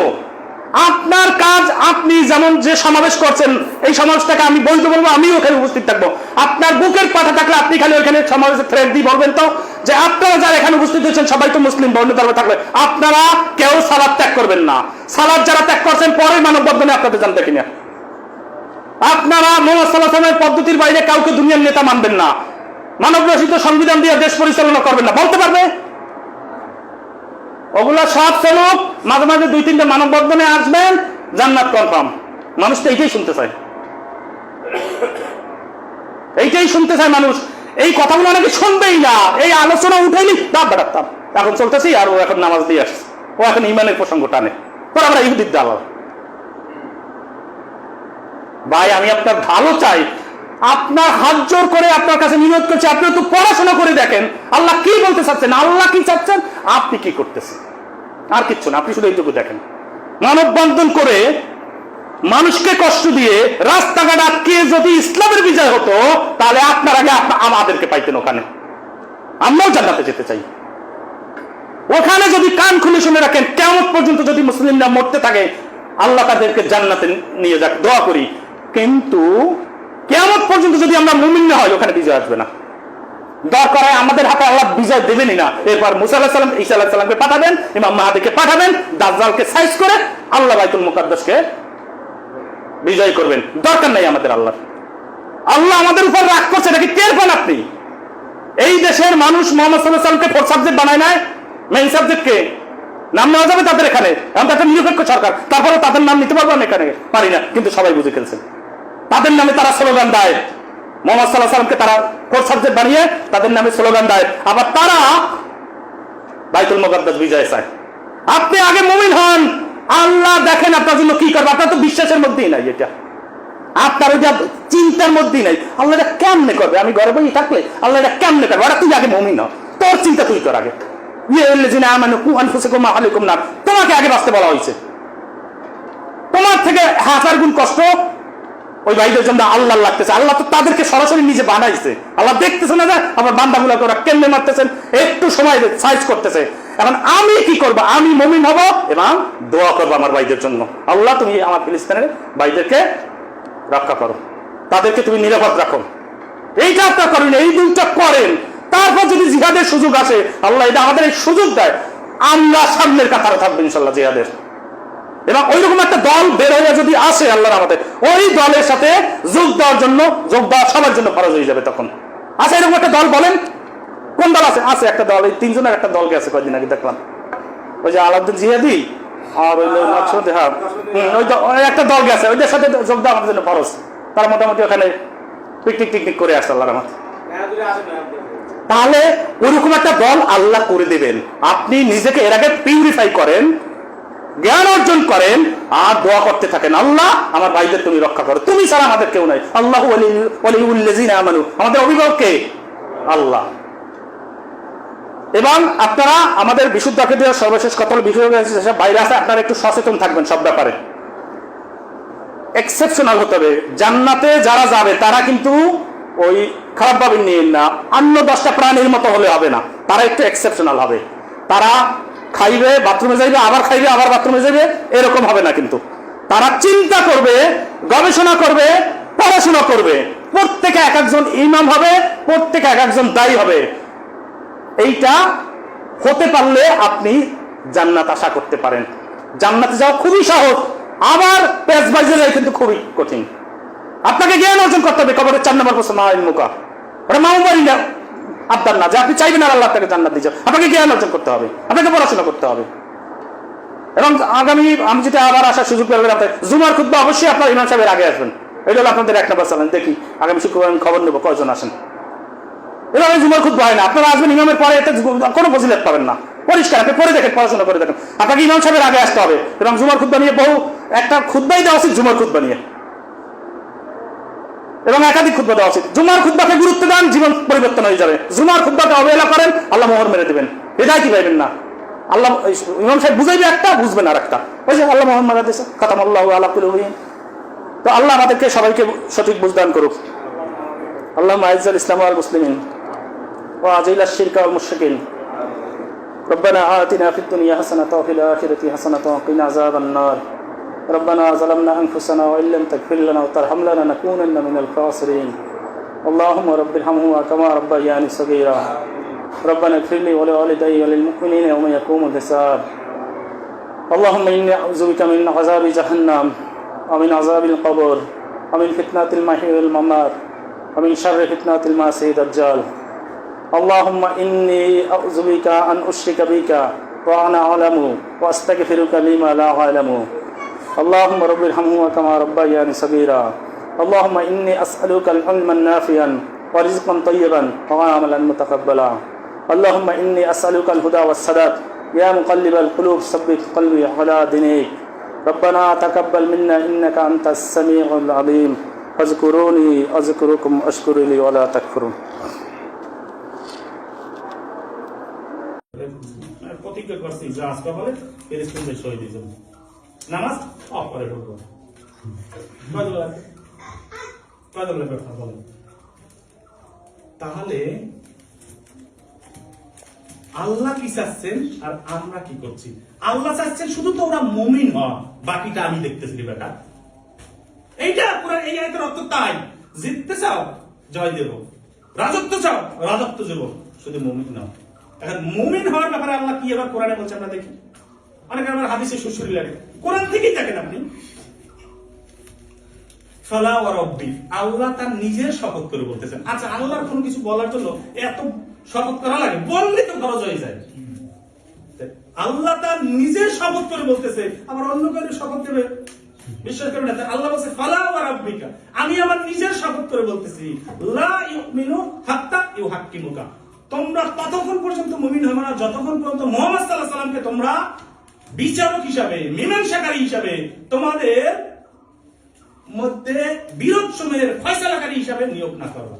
আপনার কাজ, আপনি যেমন যে সমাবেশ করছেন, এই সমাবেশটাকে আমি বলতে বলবো, আমিও ওখানে উপস্থিত থাকবো। আপনার বুকের পাঠা থাকলে আপনি খালি ওইখানে সমাবেশে থ্রেড দিয়ে বলবেন তো যে আপনারা যারা এখানে উপস্থিত হয়েছেন সবাই তো মুসলিম, বর্ণ ধর্মে থাকলে আপনারা কেউ সালাত ত্যাগ করবেন না। সালাত যারা ত্যাগ করছেন পরের মানববন্ধনে আপনাদের জানতে কিনা। আপনারা মুহাম্মদ সাল্লাল্লাহু আলাইহি ওয়াসাল্লামের পদ্ধতির বাইরে কাউকে দুনিয়ার নেতা মানবেন না, মানব রচিত সংবিধান দিয়ে দেশ পরিচালনা করবেন না, বলতে পারবে? ওগুলা সব চলুক, মাঝে মাঝে 2-3টা মানববন্ধনে আসবেন, জান্নাত কনফার্ম। মানুষ তো এইটাই শুনতে চায়, এইটাই শুনতে চায় মানুষ। এই কথাগুলো অনেকে শুনবেই না, এই আলোচনা উঠেনি, দাব বেড়াতাম এখন চলতেছি, আর ও এখন নামাজ দিয়ে আসছে, ও এখন ইমানের প্রসঙ্গ টানে, পর আমরা ইহুদির দালাল। ভাই, আমি আপনার ভালো চাই, আপনার হাত জোর করে আপনার কাছে নিবেদন করছি, আপনি তো পড়াশোনা করে দেখেন আল্লাহ কি বলতে চাচ্ছেন, আল্লাহ কি চাচ্ছেন, আপনি কি করতেছেন, আর কিচ্ছু না। আপনি শুধু এইটুকু দেখেন, মানববন্ধন করে মানুষকে কষ্ট দিয়ে রাস্তাঘাট আটকে যদি ইসলামের বিজয় হতো, তাহলে আপনার আগে আমাদেরকে পাইতেন ওখানে। আমরাও জান্নাতে যেতে চাই। ওখানে যদি কান খুলে শুনে রাখেন, কিয়ামত পর্যন্ত যদি মুসলিমরা মরতে থাকে, আল্লাহ তাদেরকে জান্নাতে নিয়ে যাক, দোয়া করি। কিন্তু কিয়ামত পর্যন্ত যদি আমরা মুমিন না হয়, ওখানে বিজয় আসবে না। দরকার হয় আমাদের হাতে আল্লাহ বিজয় দেবেনই না। এরপর মুসা আলাইহিস সালাম, ঈসা আলাইহিস সালামকে পাঠাবেন, ইমাম মাহদীকে পাঠাবেন, দাজ্জালকে সাইজ করে আল্লাহ বাইতুল মুকাদ্দাসকে বিজয় করবেন। দরকার নাই আমাদের আল্লাহ। আল্লাহ আমাদের উপর রাগ করছে, নাকি টের পান আপনি? এই দেশের মানুষ মুহাম্মদ সাল্লাল্লাহু আলাইহি ওয়াসাল্লামকে ফোর্থ সাবজেক্ট বানায় নাই, মেইন সাবজেক্টকে নাম নেওয়া যাবে তাদের এখানে। আমরা একটা নিরপেক্ষ সরকার, তারপরে তাদের নাম নিতে পারবো না, এখানে পারি না, কিন্তু সবাই বুঝে ফেলছেন। তাদের নামে তারা স্লোগান দেয়, মুহাম্মদ সাল্লাল্লাহু আলাইহি ওয়াসাল্লামকে তারা ফোর্থ সাবজেক্ট বানিয়ে তাদের নামে স্লোগান দেয়, আবার তারা বাইতুল মুকাদ্দাস বিজয় চায়। আপনি আগে মুমিন হন, আল্লাহ দেখেন আপনার জন্য কি করবে। আপনার তো বিশ্বাসের মধ্যেই নাই, এটা আপনার ওইটা চিন্তার মধ্যেই নাই। আল্লাহ এটা কেমনে করবে, আমি ঘরে বসে থাকলে আল্লাহ এটা কেমনে করবে, ওরা তুই আগে মুমিন হ, তোর চিন্তা তুই কর আগে। তোমাকে আগে বাঁচতে বলা হয়েছে, তোমার থেকে 1000 গুণ কষ্ট ওই ভাইদের জন্য আল্লাহ লাগতেছে। আল্লাহ তো তাদেরকে সরাসরি নিজে বানাইছে, আল্লাহ দেখতেছে না যে আমার বান্দাগুলোকে ওরা কেমনে মারতেছেন, একটু সময় সাইজ করতেছে। এখন আমি কি করবো, আমি মুমিন হব এবং দোয়া করবো আমার ভাইদের জন্য, আল্লাহ তুমি আমার ফিলিস্তিনের ভাইদেরকে রক্ষা করো, তাদেরকে তুমি নিরাপদ রাখো। এইটা আপনার করেন, এই দুইটা করেন, তারপর যদি জিহাদের সুযোগ আসে, আল্লাহ এটা আমাদের এই সুযোগ দেয়, আমরা সামনের কাতারে থাকবো ইনশাল্লাহ জিহাদের। এবং ওইরকম একটা দল বের হয়ে যদি আসে আল্লাহর আমাদের, ওই দলের সাথে যোগ দেওয়ার জন্য, যোগ দেওয়া সবার জন্য ফরজ হয়ে যাবে তখন। আচ্ছা, এরকম একটা দল বলেন, কোন দল আছে? আছে একটা দল, এই 3 জনের একটা দল গেছে কয়েকদিন আগে দেখলাম, ওই যে আলাউদ্দিন জিহাদি আর ওই একটা দল গেছে, ওইদের সাথে যোগ দেওয়া আমাদের জন্য ফরজ। তারা মোটামুটি ওখানে পিকনিক করে আসছে আল্লাহর আমার। তাহলে ওইরকম একটা দল আল্লাহ করে দেবেন। আপনি নিজেকে এর আগে পিউরিফাই করেন, জ্ঞান অর্জন করেন আর দোয়া করতে থাকেন, আল্লাহ আমার ভাইদের তুমি রক্ষা করো, তুমি ছাড়া আমাদের কেউ নাই। আল্লাহু ওয়ালিউল্লাযিনা আমানু, আমাদের অভিভাবক কে? আল্লাহ। এবং আপনারা আমাদের বিশুদ্ধ আকীদার সর্বশেষ কত বিষয় বাইরে আছে, আপনারা একটু সচেতন থাকবেন সব ব্যাপারে। এক্সেপশনাল হতে হবে। জান্নাতে যারা যাবে তারা কিন্তু ওই খারাপ ভাবে নিয়ে না, অন্য 10টা প্রাণীর মতো হলে হবে না, তারা একটু এক্সেপশনাল হবে। তারা খাইবে, বাথরুমে যাইবে, আবার খাইবে, আবার বাথরুমে যাবে, এরকম হবে না। কিন্তু তারা চিন্তা করবে, গবেষণা করবে, পড়াশোনা করবে। প্রত্যেকে এক একজন ইমাম হবে, প্রত্যেকে এক একজন দায়ী হবে। এইটা হতে পারলে আপনি জান্নাত আশা করতে পারেন। জান্নাতে যাওয়া খুবই সহজ, আবার পেজ বাইজে যায় কিন্তু খুবই কঠিন। আপনাকে জ্ঞান অর্জন করতে হবে। কবরের 4 নম্বর প্রশ্ন, মুখা ওটা মামুবাড়ি না, আবদার না যে আপনি চাইবেন আর আল্লাহ আপনাকে জান্নাত দিয়েছে। আপনাকে জ্ঞান অর্জন করতে হবে, আপনাকে পড়াশোনা করতে হবে। এবং আগামী আমি যেটা আবার আসার সুযোগ পেলাম, জুমার খুতবা অবশ্যই আপনার ইমাম সাহেবের আগে আসবেন। এটা হলো আপনাদের 1 নম্বর চ্যালেঞ্জ। দেখি আগামী শুক্রবার আমি খবর নেবো কয়জন আসেন। এভাবে জুমার খুতবা হয় না, আপনারা আসবেন ইমামের পরে, এতে কোনো ফজিলত পাবেন না। পরিষ্কার, আপনি পরে দেখেন, পড়াশোনা করে দেখেন। আপনাকে ইমাম সাহেবের আগে আসতে হবে। এবং জুমার খুতবা নিয়ে বহু একটা খুতবাই দেওয়া উচিত, জুমার খুতবা নিয়ে, এবং একাধিক খুতবা দেওয়া উচিত। জুমার খুতবাকে গুরুত্ব দেন, জীবন পরিবর্তন হয়ে যাবে। জুমার খুতবাকে অবহেলা করেন, আল্লাহ মোহর মেরে দেবেন। এটাই কি পাইবেন না? আল্লাহ ইমাম সাহেব বুঝাইবে একটা, বুঝবেন আর একটা। ওই যে আল্লাহ মোহর মেরে দিয়েছে, খাতামাল্লাহু আলা কুলুবিহিম। তো আল্লাহ আমাদেরকে সবাইকে সঠিক বুঝদান করুক। আল্লাহুম্মা আইজ্জাল ইসলাম ওয়াল মুসলিমিন ওয়া আযিলাশ শিরকা ওয়াল মুশরিকিন। রব্বানা আতিনা ফিদ দুনিয়া হাসানাতাও ওয়া ফিল আখিরাতি হাসানাতাও ওয়া কিনা আযাবান নার। ربنا ظلمنا أنفسنا وإن لم تغفر لنا وترحمنا لنكونن من الخاسرين. اللهم رب ارحمهما كما ربياني صغيرا. ربنا اغفر لي ولوالدي وللمؤمنين يوم يقوم الحساب. اللهم إني أعوذ بك من عذاب جهنم ومن عذاب القبر ومن فتنة المحيا والممات ومن شر فتنة المسيح الدجال. اللهم إني أعوذ بك أن أشرك بك وأنا أعلم وأستغفرك لما لا أعلم. اللهم رب ارحمهما كما ربياني صغيرا. اللهم إني أسألك العلم النافعا ورزقا طيبا وعملا متقبلا. اللهم إني أسألك الهدى والسداد يا مقلب القلوب ثبت قلبي على دينك. ربنا تقبل منا إنك أنت السميع العليم. فاذكروني أذكركم أشكروا لي ولا تكفرون. প্রতিজ্ঞা করছি যে আজকে বলে এর স্কুলে শহীদ হয়ে যাবে। নামাজ অফ করে ঢুকবো। তাহলে আল্লাহ কি চাচ্ছেন আর আমরা কি করছি? আল্লাহ চাচ্ছেন শুধু তো ওরা মুমিন হওয়া, বাকিটা আমি দেখতেছি বেটা। এইটা কোরআন এই আয়াতের অর্থ তাই। জিততে চাও জয় দেব, রাজত্ব চাও রাজত্ব দেব, শুধু মুমিন নাও। এখন মুমিন হওয়ার ব্যাপারে আল্লাহ কি এবার কোরআনে বলছে আমরা দেখি। অনেক আমার হাদিসে সুসুরি লাগে, কোরআন থেকেই দেখেন আপনি। ফালা ওয়া রাব্বি, আল্লাহ তার নিজের শপথ করে বলতেছেন। আচ্ছা, আল্লাহর কোনো কিছু বলার জন্য এত শপথ করা লাগে? বললে তো খরচ হয়ে যায়। আল্লাহ তার নিজের শপথ করে বলতেছে, আবার অন্য কারো শপথ দেবে বিশ্বাস করবে না। আল্লাহ বলছে ফালা ওয়া রাব্বিকা, আমি আমার নিজের শপথ করে বলতেছি, লা ইউমিনু হাত্তা ইউহাক্কিমুকা, তোমরা ততক্ষণ পর্যন্ত মুমিন হবে না যতক্ষণ পর্যন্ত মুহাম্মদ সাল্লাল্লাহু আলাইহি সাল্লামকে তোমরা বিচারক হিসাবে, মীমাংসাকারী হিসাবে, তোমাদের মধ্যে বিরোধ সমূহের ফয়সালাকারী হিসাবে নিয়োগ না করো।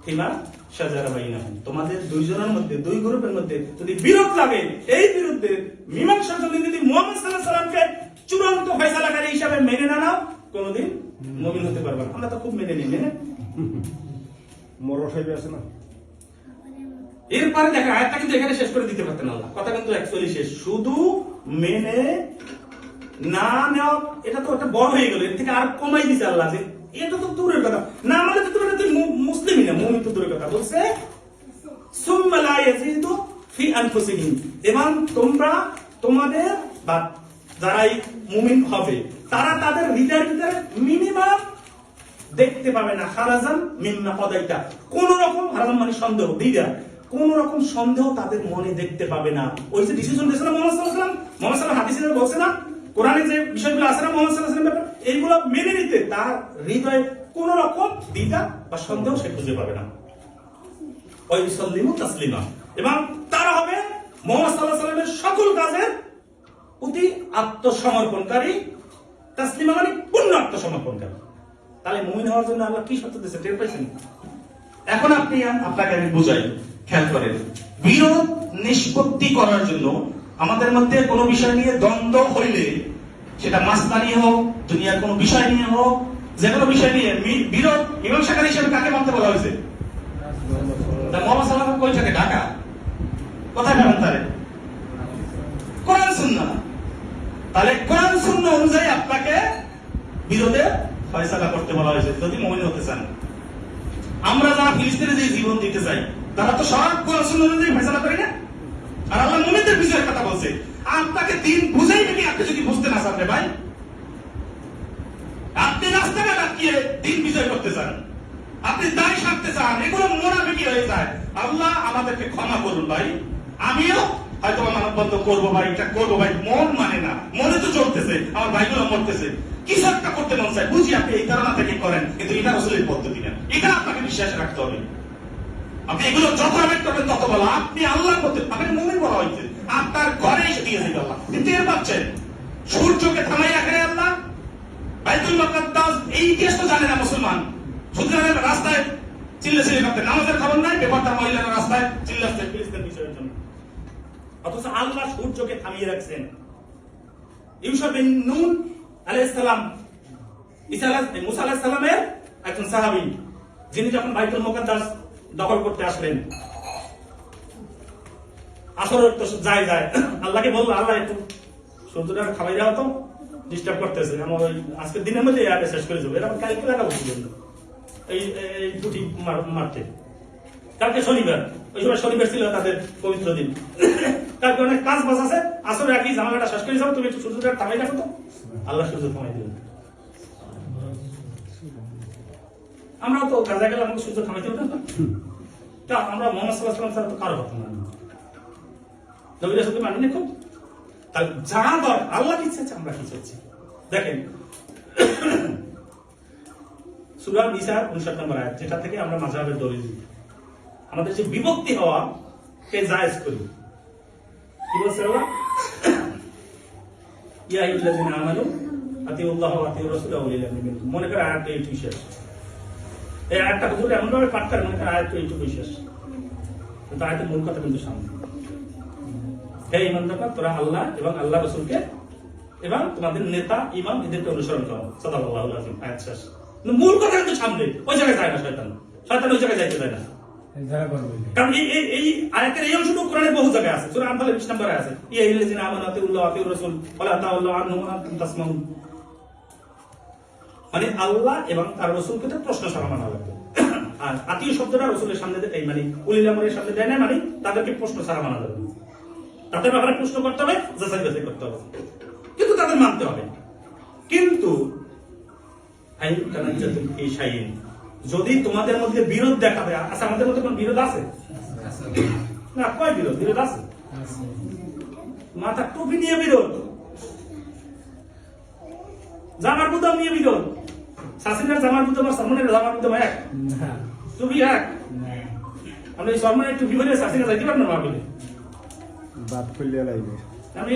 ফিমা শাজারা বাইনাহুম, তোমাদের দুইজনের মধ্যে, দুই গ্রুপের মধ্যে যদি বিরোধ লাগে, এই বিরোধের মীমাংসার জন্য যদি মুহাম্মদ সাল্লাল্লাহু আলাইহি সাল্লামকে চূড়ান্ত ফয়সালাকারী হিসাবে মেনে না নাও, কোনোদিন মুমিন হতে পারবে না। আমরা তো খুব মেনে নিই, মেনে মরসাই আছে না। এরপরে দেখা আয়াতটা কিন্তু এখানে শেষ করে দিতে পারতেন আল্লাহ, কথা কিন্তু অ্যাকচুয়ালি শেষ। শুধু মেনে না নেওয়া এটা তো একটা বড় হয়ে গেল, এর থেকে আর কমাই দিছে আল্লাহ। যে এটা তো দূরের কথা, না মানে তো তুই মুসলিমই না, মুমিন তো দূরের কথা। বলছে সুম্মা লা ইয়াজিদু ফি আনফুসিহিম, এবং তোমরা তোমাদের বা যারাই মুমিন হবে তারা তাদের হৃদয়ের ভিতরে মিনিমাম দেখতে পাবে না হারাজান মিম্মা কদাইতা, কোন রকম হারাজান মানে সন্দেহ, দ্বিধা, কোন রকম সন্দেহ তাদের মনে দেখতে পাবে না। ওই যে ডিসিশন দিয়েছিল মুহাম্মদ সাল্লাল্লাহু আলাইহি ওয়াসাল্লাম, মুহাম্মদ সাল্লাল্লাহু আলাইহি ওয়াসাল্লাম বলছে না কোরআনে যে বিষয়গুলো আছে না মুহাম্মদ সাল্লাল্লাহু আলাইহি ওয়াসাল্লাম ব্যাপারে, এইগুলো মেনে নিতে তার হৃদয়ে কোন রকম দ্বিধা বা সন্দেহ সে খুঁজে পাবে না। ওই সাল্লিমু তাসলিমা, এবং তারা হবে মুহাম্মদ সাল্লাল্লাহু আলাইহি ওয়াসাল্লামের সকল কাজের অতি আত্মসমর্পণকারী, তাসলিমা মানে পূর্ণ আত্মসমর্পণকারী। তাহলে মুমিন হওয়ার জন্য আল্লাহ কি শর্ত দিয়েছে টের পাইছেন? এখন আপনাকে আমি বুঝাই, খেয়াল করেন। বিরোধ নিষ্পত্তি করার জন্য আমাদের মধ্যে কোনো বিষয় নিয়ে দ্বন্দ্ব হইলে, সেটা মাসলা নিয়ে হোক, দুনিয়ার কোনো বিষয় নিয়ে হোক, যে কোনো বিষয় নিয়ে বিরোধ, মীমাংসাকারী হিসেবে কাকে মানতে বলা হয়েছে? মোহাম্মদ সাল্লাল্লাহু আলাইহি ওয়াসাল্লাম ঢাকা কোথায় পাবেন তারে? কোরআন সুন্নাহ। তাহলে কোরআন সুন্নাহ অনুযায়ী আপনাকে বিরোধে ফয়সালা করতে বলা হয়েছে যদি মুমিন হতে চান। আমরা যারা ফিলিস্তিনে যে জীবন দিতে চাই, তারা তো সব কোরআন সুন্নাহ অনুযায়ী ফয়সালা করে না। আর আল্লাহ মুমিনদের বিষয়ে কথা বলছে। আপনাকে দিন বুঝাই নাকি আপনি যদি বুঝতে না চান রে ভাই, আপনি রাস্তাঘাট আটকিয়ে দিন বিজয় করতে চান, আপনি দায় সারতে চান, এগুলো মুনাফিকি হয়ে যায়। আল্লাহ আমাদেরকে ক্ষমা করুন ভাই। আমিও হয়তো মানববন্ধ করবো ভাই, এটা করবো ভাই, মন মানে না, মনে তো চলতেছে, আমার ভাইগুলো মরতেছে, কিছু একটা করতে মন চায়, বুঝি আপনি এই ধারণা থেকে করেন, কিন্তু এটা রাসূলের পদ্ধতি না, এটা আপনাকে বিশ্বাস রাখতে হবে। আপনি এগুলো যত আবেগ করবেন তত বলা, আপনি আল্লাহ করতে, আপনাকে মুমিন বলা হয়েছে, আপনার ঘরে এসে দিয়েছে আল্লাহ। কিন্তু এর পাচ্ছেন সূর্যকে থামাই রাখে আল্লাহ, বাইতুল মুকাদ্দাস, এই ইতিহাস তো জানে না মুসলমান। সুতরাং রাস্তায় চিল্লাচিল্লি করতে, নামাজের খবর নাই, ব্যাপারটা মহিলারা রাস্তায় চিল্লাচ্ছে ফিলিস্তিন বিষয়ের জন্য। অথচ আল্লাহ সূর্যকে থামিয়ে রাখছেন। ইউসা বিন নূন আলাইহিস সালাম, মুসা আলাইহিস সালামের একজন সাহাবী, যিনি যখন বাইতুল মুকাদ্দাস দখল করতে আসলেন, আসর তো যায় আল্লাহকে বলল, আল্লাহ একটু সূর্যটা খাওয়াই দাও তো, ডিস্টার্ব করতেছে, আমার ওই আজকের দিনের মধ্যে এটা শেষ করে যাবো, এরকম কালকে লাগাবো এই দুটি মারতে। কালকে শনিবার, ওই সময় শনিবার ছিল তাদের পবিত্র দিন, কালকে অনেক কাজ বাজ আছে, আসলে একই জামাটা শেষ করে যাবো, তুমি একটু সূর্যটা থামাই রাখো তো। আল্লাহ সূর্য থামাই দিলেন। আমরাও তো কাজে গেলে আমাকে সূর্য থামাইতে হবে না, তা আমরা মুহাম্মদ সাল্লাল্লাহু আলাইহি ওয়াসাল্লাম ছাড়া তো কারো কথা মানি না, নবীর সাথে মানি না। খুব তাহলে যা দর আল্লাহ কি চাচ্ছে, আমরা কি চাচ্ছি দেখেন। সূরা নিসার 59 নম্বর আয়াত, যেটা থেকে আমরা মাযহাবের দলিল দিই, আমাদের যে বিভক্তি হওয়া কে জায়েজ করি। কি বলছে আল্লাহ? ইয়া আইয়ুহাল্লাযীনা আমানু আতিউল্লাহ ওয়া আতিউর রাসূলা ওয়া উলিল আমরি মিনকুম। মনে করে আয়াতটা এইটুকু শেষ। এই আয়াতটা হুজুর এমন ভাবে পাঠ করে মনে করে আয়াতটা এইটুকু শেষ, কিন্তু আয়াতের মূল কথা কিন্তু সামনে। হে ঈমানদাররা, তোরা আল্লাহ এবং আল্লাহ রাসূলকে এবং তোমাদের নেতা ইমাম এদেরকে অনুসরণ করো। সাল্লাল্লাহু আলাইহি ওয়াসাল্লাম। আয়াত শেষ। কিন্তু মূল কথা কিন্তু সামনে, ওই জায়গায় যায় না শয়তান, ওই জায়গায় যাইতে দেয় না। কারণ এই আয়াতের এই অংশটুকু কোরআনের বহু জায়গায় আছে। সূরা আনফালের 20 নম্বরে আছে, ইয়া আইয়ুহাল্লাযীনা আমানু আতিউল্লাহ ওয়া আতিউর রাসূল ওয়া লা তাওয়াল্লাউ আনহু ওয়া আনতুম তাসমাউন। মানে আল্লাহ এবং তার রাসূলকে তো প্রশ্ন ছাড়া মানা লাগবে। আর আতিউ শব্দটা রাসূলের সামনে এই মানে উলিল আমরের সামনে দেয় না, মানে তাদেরকে প্রশ্ন ছাড়া মানা যাবে। তাদের ব্যাপারে প্রশ্ন করতে হবে, যাচাই বাছাই করতে হবে, কিন্তু তাদের মানতে হবে। কিন্তু যদি তোমাদের মধ্যে বিরোধ দেখা দেয়, আচ্ছা আমাদের মধ্যে কোন বিরোধ আছে না? কয় বিরোধ আছে? মাথা টুপি নিয়ে বিরোধ, জামার বুতাম নিয়ে বিরোধ, শাসিনার জামার বুতাম আর সালমানের জামার বুতাম এক, টুপি এক। আমরা এই সালমানের টুপি বলে শাসিনা যাইতে পারবো না ভাবলে, আমি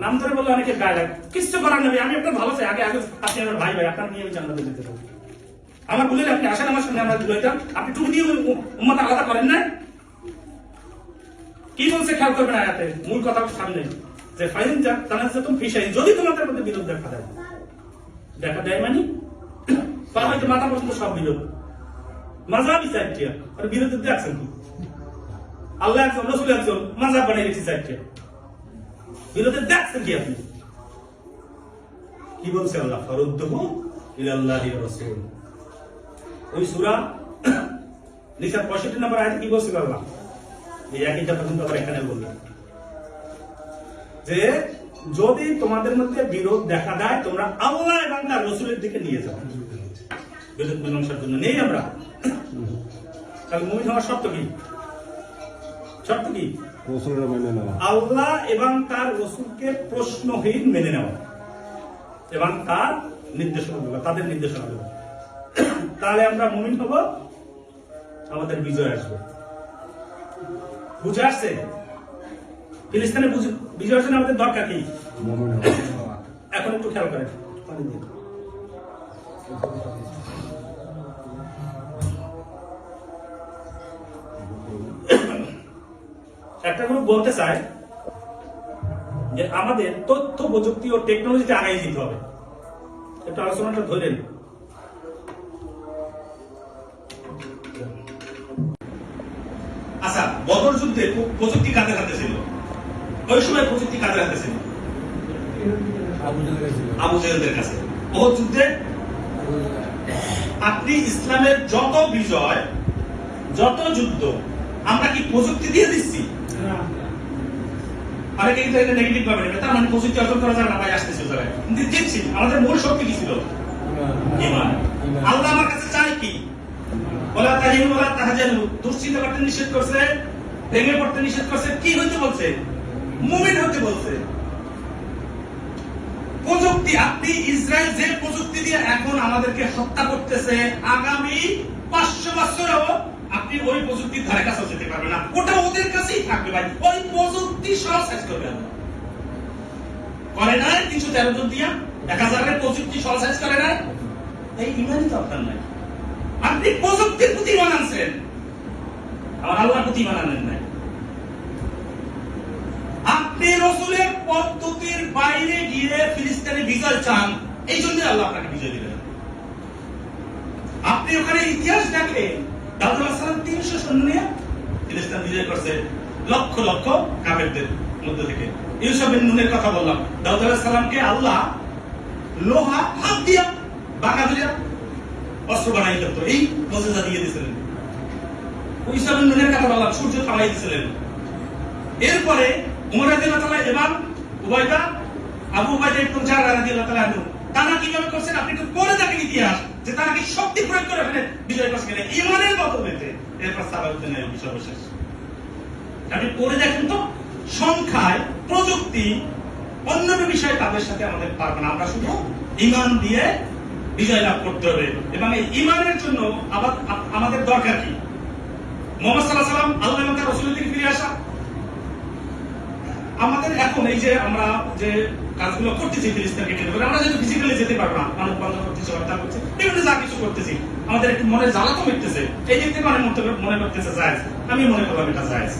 নাম ধরে বললে অনেকে গায়ে লাগে, কিছু করার নেই। আমি আপনার ভালো চাই, আগে আপনি আমার ভাই আপনার নিয়ে আমি জান্নাতে যেতে পারি। আমার বললেন আপনি আসেন আমার সঙ্গে, আমরা দুইটা আপনি টুপি দিয়ে উম্মত আলাদা করেন না। কি বলছে খেয়াল করবেন আয়াতে, মূল কথা সামনে যে ফাইন যা তানাজ্জাতুম ফি শাইইন, যদি তোমাদের মধ্যে বিরোধ দেখা দেয় মানে পা হইতে মাথা পর্যন্ত সব বিরোধ, মাযহাবি চারটিয়া, আর বিরোধ দেখছেন কি? আল্লাহ একজন, রাসূল একজন, মাযহাব বানাই রেখেছে চারটিয়া, বিরোধে দেখছেন কি আপনি? কি বলছে আল্লাহ? ফারুদ্দুহু ইলাল্লাহি ওয়া রাসূল। ওই সূরা নিসার 65 নম্বর আয়াতে কি বলছে আল্লাহ? এই একই কথা কিন্তু আবার এখানে বললেন যে যদি তোমাদের মধ্যে বিরোধ দেখা দেয়, তোমরা আল্লাহ এবং তার রাসূলের দিকে নিয়ে যাও। বিরোধ মীমাংসার জন্য নেই আমরা। তাহলে মুমিন হওয়ার শর্ত কি? শর্ত কি? আল্লাহ এবং তার রাসূলকে প্রশ্নহীন মেনে নেওয়া এবং তার নির্দেশনা, তাদের নির্দেশনা দেওয়া। তাহলে আমরা মুমিন হব, আমাদের বিজয় আসবে। বুঝে আসছে? ফিলিস্তিনে বিজয় আসলে আমাদের দরকার কি? এখন একটু খেয়াল করেন, পানি দিন। একটা গ্রুপ বলতে চায় যে আমাদের তথ্য প্রযুক্তি ও টেকনোলজিতে আগাই দিতে হবে। একটু আলোচনাটা ধরেন। আচ্ছা, বদর যুদ্ধে প্রযুক্তি কাদের হাতে ছিল? ওই সময় প্রযুক্তি কাদের হাতে ছিল? আবু জেহেলের কাছে। ওহদ যুদ্ধে আপনি ইসলামের যত বিজয়, যত যুদ্ধ, আমরা কি প্রযুক্তি দিয়ে দিচ্ছি? অনেকে কিন্তু এটা নেগেটিভ ভাবে নেবে, তার মানে প্রযুক্তি অর্জন করা যাবে না, ভাই আসতেছে জায়গায় কিন্তু দিচ্ছি। আমাদের মূল শক্তি কি ছিল? ঈমান। আল্লাহ আমার কাছে চাই কি? ওয়ালা তাহিনু ওয়ালা তাহজানু, দুশ্চিন্তা করতে নিষেধ করছে, ভেঙে পড়তে নিষেধ করছে, কি হইতে বলছে? মুমিন হতে বলছে। প্রযুক্তি, আপনি ইসরায়েল যে প্রযুক্তি দিয়ে এখন আমাদেরকে হত্যা করতেছে, আগামী 500 বছরেও আপনি ওই প্রযুক্তির ধারে কাছে যেতে পারবেন না, ওটা ওদের কাছেই থাকবে ভাই। ওই প্রযুক্তি সব শেষ করবে করে নাই 313 জন দিয়া 1000 প্রযুক্তি সব শেষ করে নাই। এই ইমানই তো আপনার নাই। আপনি প্রযুক্তির প্রতি ইমান আনছেন, আর আল্লাহর প্রতি ইমান আনেন নাই। আপনি রাসূলের পদ্ধতির বাইরে গিয়ে ফিলিস্তিনে বিজয় চান, এই জন্য আল্লাহ আপনাকে বিজয় দিলেন। আপনি ওখানে ইতিহাস দেখেন, দাউদ আলাইহিস সালাম 300 সৈন্য নিয়ে ফিলিস্তিন বিজয় করছে, লক্ষ লক্ষ কাফেরদের মধ্যে থেকে। ইউসুফ বিন নুনের কথা বললাম, দাউদ আলাইহিস সালামকে আল্লাহ লোহা হাত দিয়া বাঁকা দিয়া অস্ত্র বানাই দিত, এই মুজিজা দিয়ে দিয়েছিলেন। ইউসুফ বিন নুনের কথা বললাম, সূর্য থামাই দিয়েছিলেন। এরপরে উমর রাদিয়াল্লাহু তাআলা, ইমাম উবাইদা, আবু উবাইদা ইবনে জাররাহ রাদিয়াল্লাহু তাআলা আনহু, তারা কিভাবে করছেন আপনি তো পড়ে দেখেন ইতিহাস, যে তারা কি শক্তি প্রয়োগ করে ফেলে বিজয় করছেন ইমানের বদলেতে। এরপর সালাউদ্দিন আইয়ুবী সর্বশেষ। আপনি পড়ে দেখেন তো, সংখ্যায়, প্রযুক্তি, অন্যান্য বিষয়ে তাদের সাথে আমাদের পারবে না। আমরা শুধু ইমান দিয়ে বিজয় লাভ করতে হবে। এবং এই ইমানের জন্য আবার আমাদের দরকার কি? মুহাম্মদ সাল্লাল্লাহু আলাইহি ওয়াসাল্লাম, আল্লাহ এবং তার রাসূলের দিকে ফিরে আসা। আমাদের এখন এই যে আমরা যে কাজগুলো করতেছি ফিলিস্তিনকে কেন্দ্র করে, আমরা যেহেতু ফিজিক্যালি যেতে পারবো না, মানুষ বন্ধ করতেছি, হত্যা করছে, বিভিন্ন যা কিছু করতেছি, আমাদের একটু মনে জ্বালা তো মিটতেছে। এই দিক থেকে অনেক মনে করতেছে জায়েজ, আমি মনে করলাম এটা জায়েজ।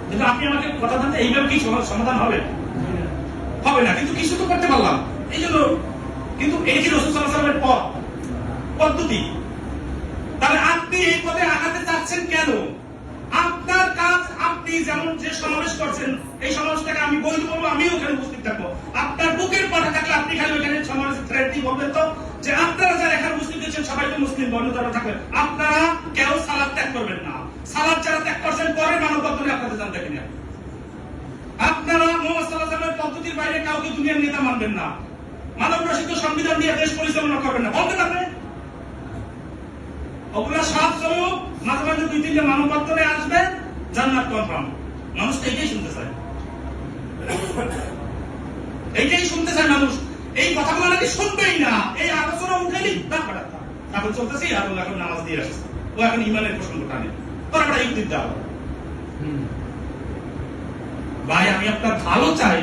কিন্তু আপনি আমাকে কথা দেন, এইভাবে কি সমাধান হবে? হবে না, কিন্তু কিছু তো করতে পারলাম। এই জন্য কিন্তু এই যে রাসূল সাল্লাল্লাহু আলাইহি ওয়াসাল্লামের পদ্ধতি, তাহলে আপনি এই পথে আগাতে চাচ্ছেন কেন? আপনার কাজ, আপনি যেমন যে সমাবেশ করছেন, এই সমাবেশটাকে আমি বৈধ বলবো, আমিও ওখানে উপস্থিত থাকবো। আপনার বুকের পাঠা থাকলে আপনি খালি ওখানে সমাবেশের থ্রেড দিয়ে বলবেন তো যে আপনারা যারা এখানে উপস্থিত হয়েছেন সবাই তো মুসলিম, বর্ণতারা থাকবেন, আপনারা কেউ সালাত ত্যাগ করবেন না। সালাত যারা ত্যাগ করছেন পরের মানববন্ধনে আপনাদের জান দেখেন না। আপনারা মুহাম্মদ সাল্লাল্লাহু আলাইহি ওয়াসাল্লামের পদ্ধতির বাইরে কাউকে দুনিয়ার নেতা মানবেন না। মানব রচিত সংবিধান দিয়ে দেশ পরিচালনা করবেন না, বলতে পারবেন? ওগুলা সব চলুক, মাঝে মাঝে 2-3টা মানববন্ধনে আসবে, জান্নাত কনফার্ম। মানুষ তো এইটাই শুনতে চায়, এইটাই শুনতে চায় মানুষ। এই কথাগুলো নাকি শুনবেই না, এই আলোচনা উঠেলি এখন চলতেছি, আর এখন নামাজ দিয়ে আসছে, ও এখন ইমানের প্রসঙ্গ টানে, তোরা একটা ইউটিউব দাও। ভাই আমি আপনার ভালো চাই,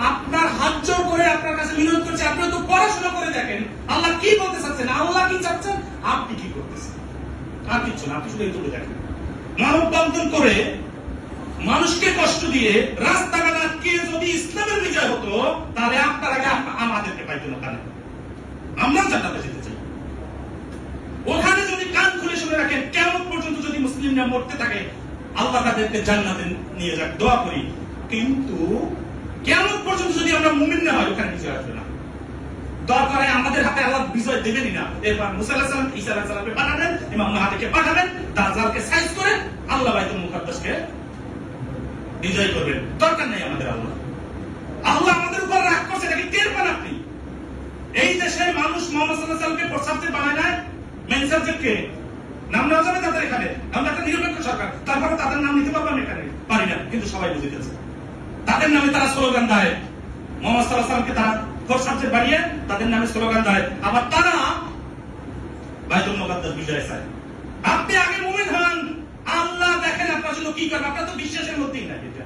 আপনার হাত জোর করে আপনার কাছে বিনয় করছি, আপনি তো পড়াশোনা করে দেখেন আল্লাহ কি বলতে চাচ্ছেন, আল্লাহ কি চাচ্ছেন, আপনি কি করতেছেন, আর কিছু না। আপনি শুধু এইটুকু দেখেন, মানববন্ধন করে মানুষকে কষ্ট দিয়ে রাস্তাঘাট আটকে যদি ইসলামের বিজয় হতো, তাহলে আপনার আগে আমাদেরকে পাইতো না। কানে আমরা জান্নাতে যেতে চাই, ওখানে যদি কান খুলে শুনে রাখেন, কিয়ামত পর্যন্ত যদি মুসলিমরা মরতে থাকে, আল্লাহ তাদেরকে জান্নাতে নিয়ে যাক, দোয়া করি। কিন্তু কিয়ামত পর্যন্ত যদি আমরা মুমিন না হয়, ওখানে বিজয় আসবে না। দরকারে আমাদের হাতে আল্লাহ বিজয় দেবেনই না। এরপর মুসা আলাইহিস সালাম, ঈসা আলাইহিস সালামকে পাঠাবেন, ইমাম মাহদিকে পাঠাবেন, দাজ্জালকে সাইজ করে আল্লাহ বাইতুল মুকাদ্দাসকে বিজয় করবেন। দরকার নেই আমাদের আল্লাহ। আল্লাহ আমাদের উপর রাগ করছে, নাকি টের পান আপনি? এই দেশের মানুষ মুহাম্মদ সাল্লাল্লাহু আলাইহি ওয়াসাল্লামকে প্রস্তাবতে বানায় না, মেন সাবজেক্টকে নাম নেওয়া যাবে তাদের এখানে। আমরা একটা নিরপেক্ষ সরকার, তারপরে তাদের নাম নিতে পারবো আমি এখানে পারি না, কিন্তু সবাই বুঝিতেছে। তাদের নামে তারা স্লোগান দেয়, মুহাম্মদ সাল্লাল্লাহু আলাইহি ওয়াসাল্লামকে তারা ফোর্স সাবজেক্ট বানিয়ে তাদের নামে স্লোগান দেয়, আবার তারা বাইতুল মুকাদ্দাস বিজয় চায়। আপনি আগে মুমিন হন, আল্লাহ দেখেন আপনার জন্য কি করবে। আপনার তো বিশ্বাসের মধ্যেই নাই, এটা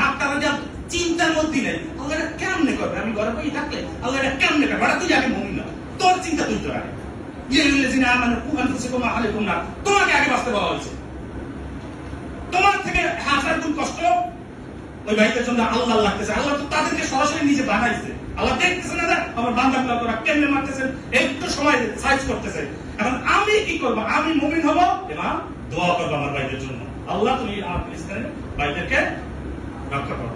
আপনারা যা চিন্তার মধ্যে নেই আল্লাহ এটা কেমনে করবে, আমি ঘরে বই থাকলে আল্লাহ এটা কেমনে করবে, তুই আগে মুমিন না, তোর চিন্তা তুই তো আগে তোমাকে আগে বাঁচতে বলা হয়েছে। তোমার থেকে 1000 গুণ কষ্ট ওই ভাইদের জন্য আল্লাহ লাগতেছে। আল্লাহ তো তাদেরকে সরাসরি নিজে বানাইছে। আল্লাহ দেখতেছে না আমার বান্দাগুলো তোরা কেমনে মারতেছেন, একটু সময় সাইজ করতেছে। এখন আমি কি করবো? আমি মুমিন হব এবং দোয়া করবো আমার ভাইদের জন্য, আল্লাহ তুমি আমার ফিলিস্তিনের ভাইদেরকে রক্ষা করো,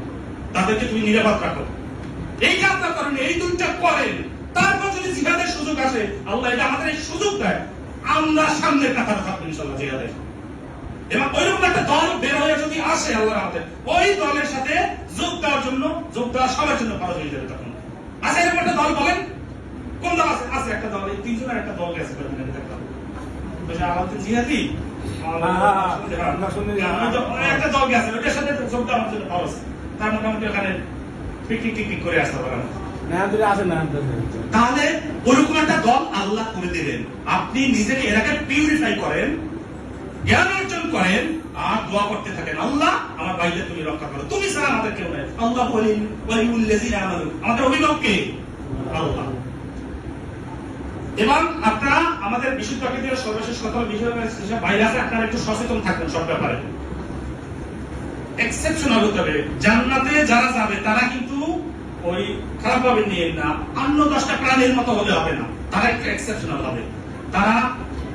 তাদেরকে তুমি নিরাপদ রাখো। এই কাজটা করেন, এই দুইটা করেন, তারপর যদি জিহাদের সুযোগ আসে, আল্লাহ এটা আমাদের এই সুযোগ দেয়, আমরা সামনের কাতারে থাকবো ইনশাআল্লাহ জিহাদের। এবং ওইরকম একটা দল বের হয়ে যদি আসে আল্লাহ আমাদের, ওই দলের সাথে যোগ দেওয়ার জন্য, যোগ দেওয়া সবার জন্য খরচ হয়ে যাবে। তখন আছে এরকম একটা দল, বলেন কোন দল আছে? আছে একটা দল, এই 3 জনের একটা দল গেছে আমাদের জিহাদি একটা দল গেছে, ওটার সাথে যোগ দেওয়ার জন্য খরচ, তার মোটামুটি ওখানে পিকনিক টিকনিক করে আসতে পারেন। তাহলে ওরকম একটা দল আল্লাহ করে দিলেন। আপনি নিজেকে এটাকে পিউরিফাই করেন, জ্ঞান অর্জন করেন, আর দোয়া করতে থাকেন, আল্লাহ আমার ভাইদের তুমি রক্ষা করো, তুমি ছাড়া আমাদের কেউ নাই। আল্লাহ আমাদের অভিভাবক কে? আল্লাহ। এবং আপনারা আমাদের বিশুদ্ধ আকীদার সর্বশেষ কথা বিষয় বাইরে আছে, আপনারা একটু সচেতন থাকবেন সব ব্যাপারে। এক্সেপশনাল হতে হবে। জান্নাতে যারা যাবে তারা কিন্তু ওই খারাপ ভাবে নিয়ে না, অন্য 10টা প্রাণীর মতো হলে হবে না, তারা একটু এক্সেপশনাল হবে। তারা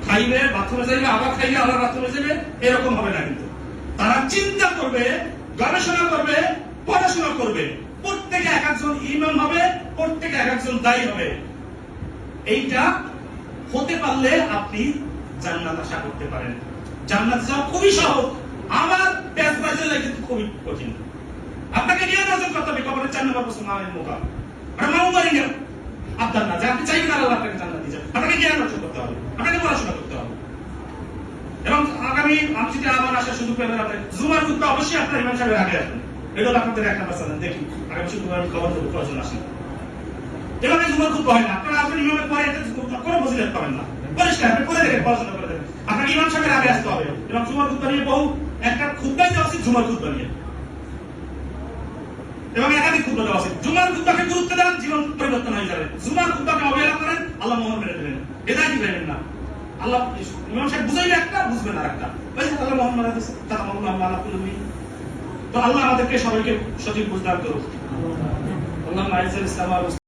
খাইবে, বাথরুমে যাইবে, আবার খাইবে, আবার বাথরুমে যাবে, এরকম হবে না। কিন্তু তারা চিন্তা করবে, গবেষণা করবে, পড়াশোনা করবে, প্রত্যেকে এক একজন ইমাম হবে, প্রত্যেকে এক একজন দায়ী হবে। এইটা হতে পারলে আপনি জান্নাত আশা করতে পারেন। জান্নাত যাওয়া খুবই সহজ, আমার পেট বাজে লাগে কিন্তু খুবই কঠিন। আপনাকে জ্ঞান অর্জন করতে হবে। কবরের 4 নম্বর প্রশ্ন মায়ের মুখা, আর মাও মারি না আপনার না, যে আপনি চাইবেন আল্লাহ আপনাকে জান্নাত দিতে, আপনাকে জ্ঞান অর্জন করতে হবে, আপনাকে পড়াশোনা করতে হবে। এবং আগামী আমি যদি আবার আসার সুযোগ পেলে আপনি জুমার খুতবা অবশ্যই আপনার ইমাম সাহেবের আগে আসবেন। এটা হলো আপনাদের একটা মাসালা। দেখি আগামী শুক্রবার আমি খবর দেবো কজন আসেন। এভাবে জুমার খুতবা হয় না, আপনারা আসবেন ইমামের পরে কোনো ফজিলত পাবেন না, পরিষ্কার আপনি পড়ে দেখেন, পড়াশোনা করে দেখেন। আপনাকে ইমাম সাহেবের আগে আসতে হবে। এবং জুমার খুতবা নিয়ে বহু একটা খুতবাই দেওয়া উচিত জুমার খুতবা নিয়ে, এবং একাধিক খুতবা দেওয়া উচিত। জুমার খুতবাকে গুরুত্ব দেন, জীবন পরিবর্তন হয়ে যাবে। জুমার খুতবাকে অবহেলা করেন, আল্লাহ মোহর মেরে দেবেন, এটাই দিবেন না। আল্লাহ ইমাম সাহেব বুঝাইলে একটা, বুঝবেন আর একটা, আল্লাহ মোহন মারা দিচ্ছে, তারা মোহন আল্লাহ কুলবি। তো আল্লাহ আমাদেরকে সবাইকে সঠিক বুঝদার করুক। আল্লাহ ইসলাম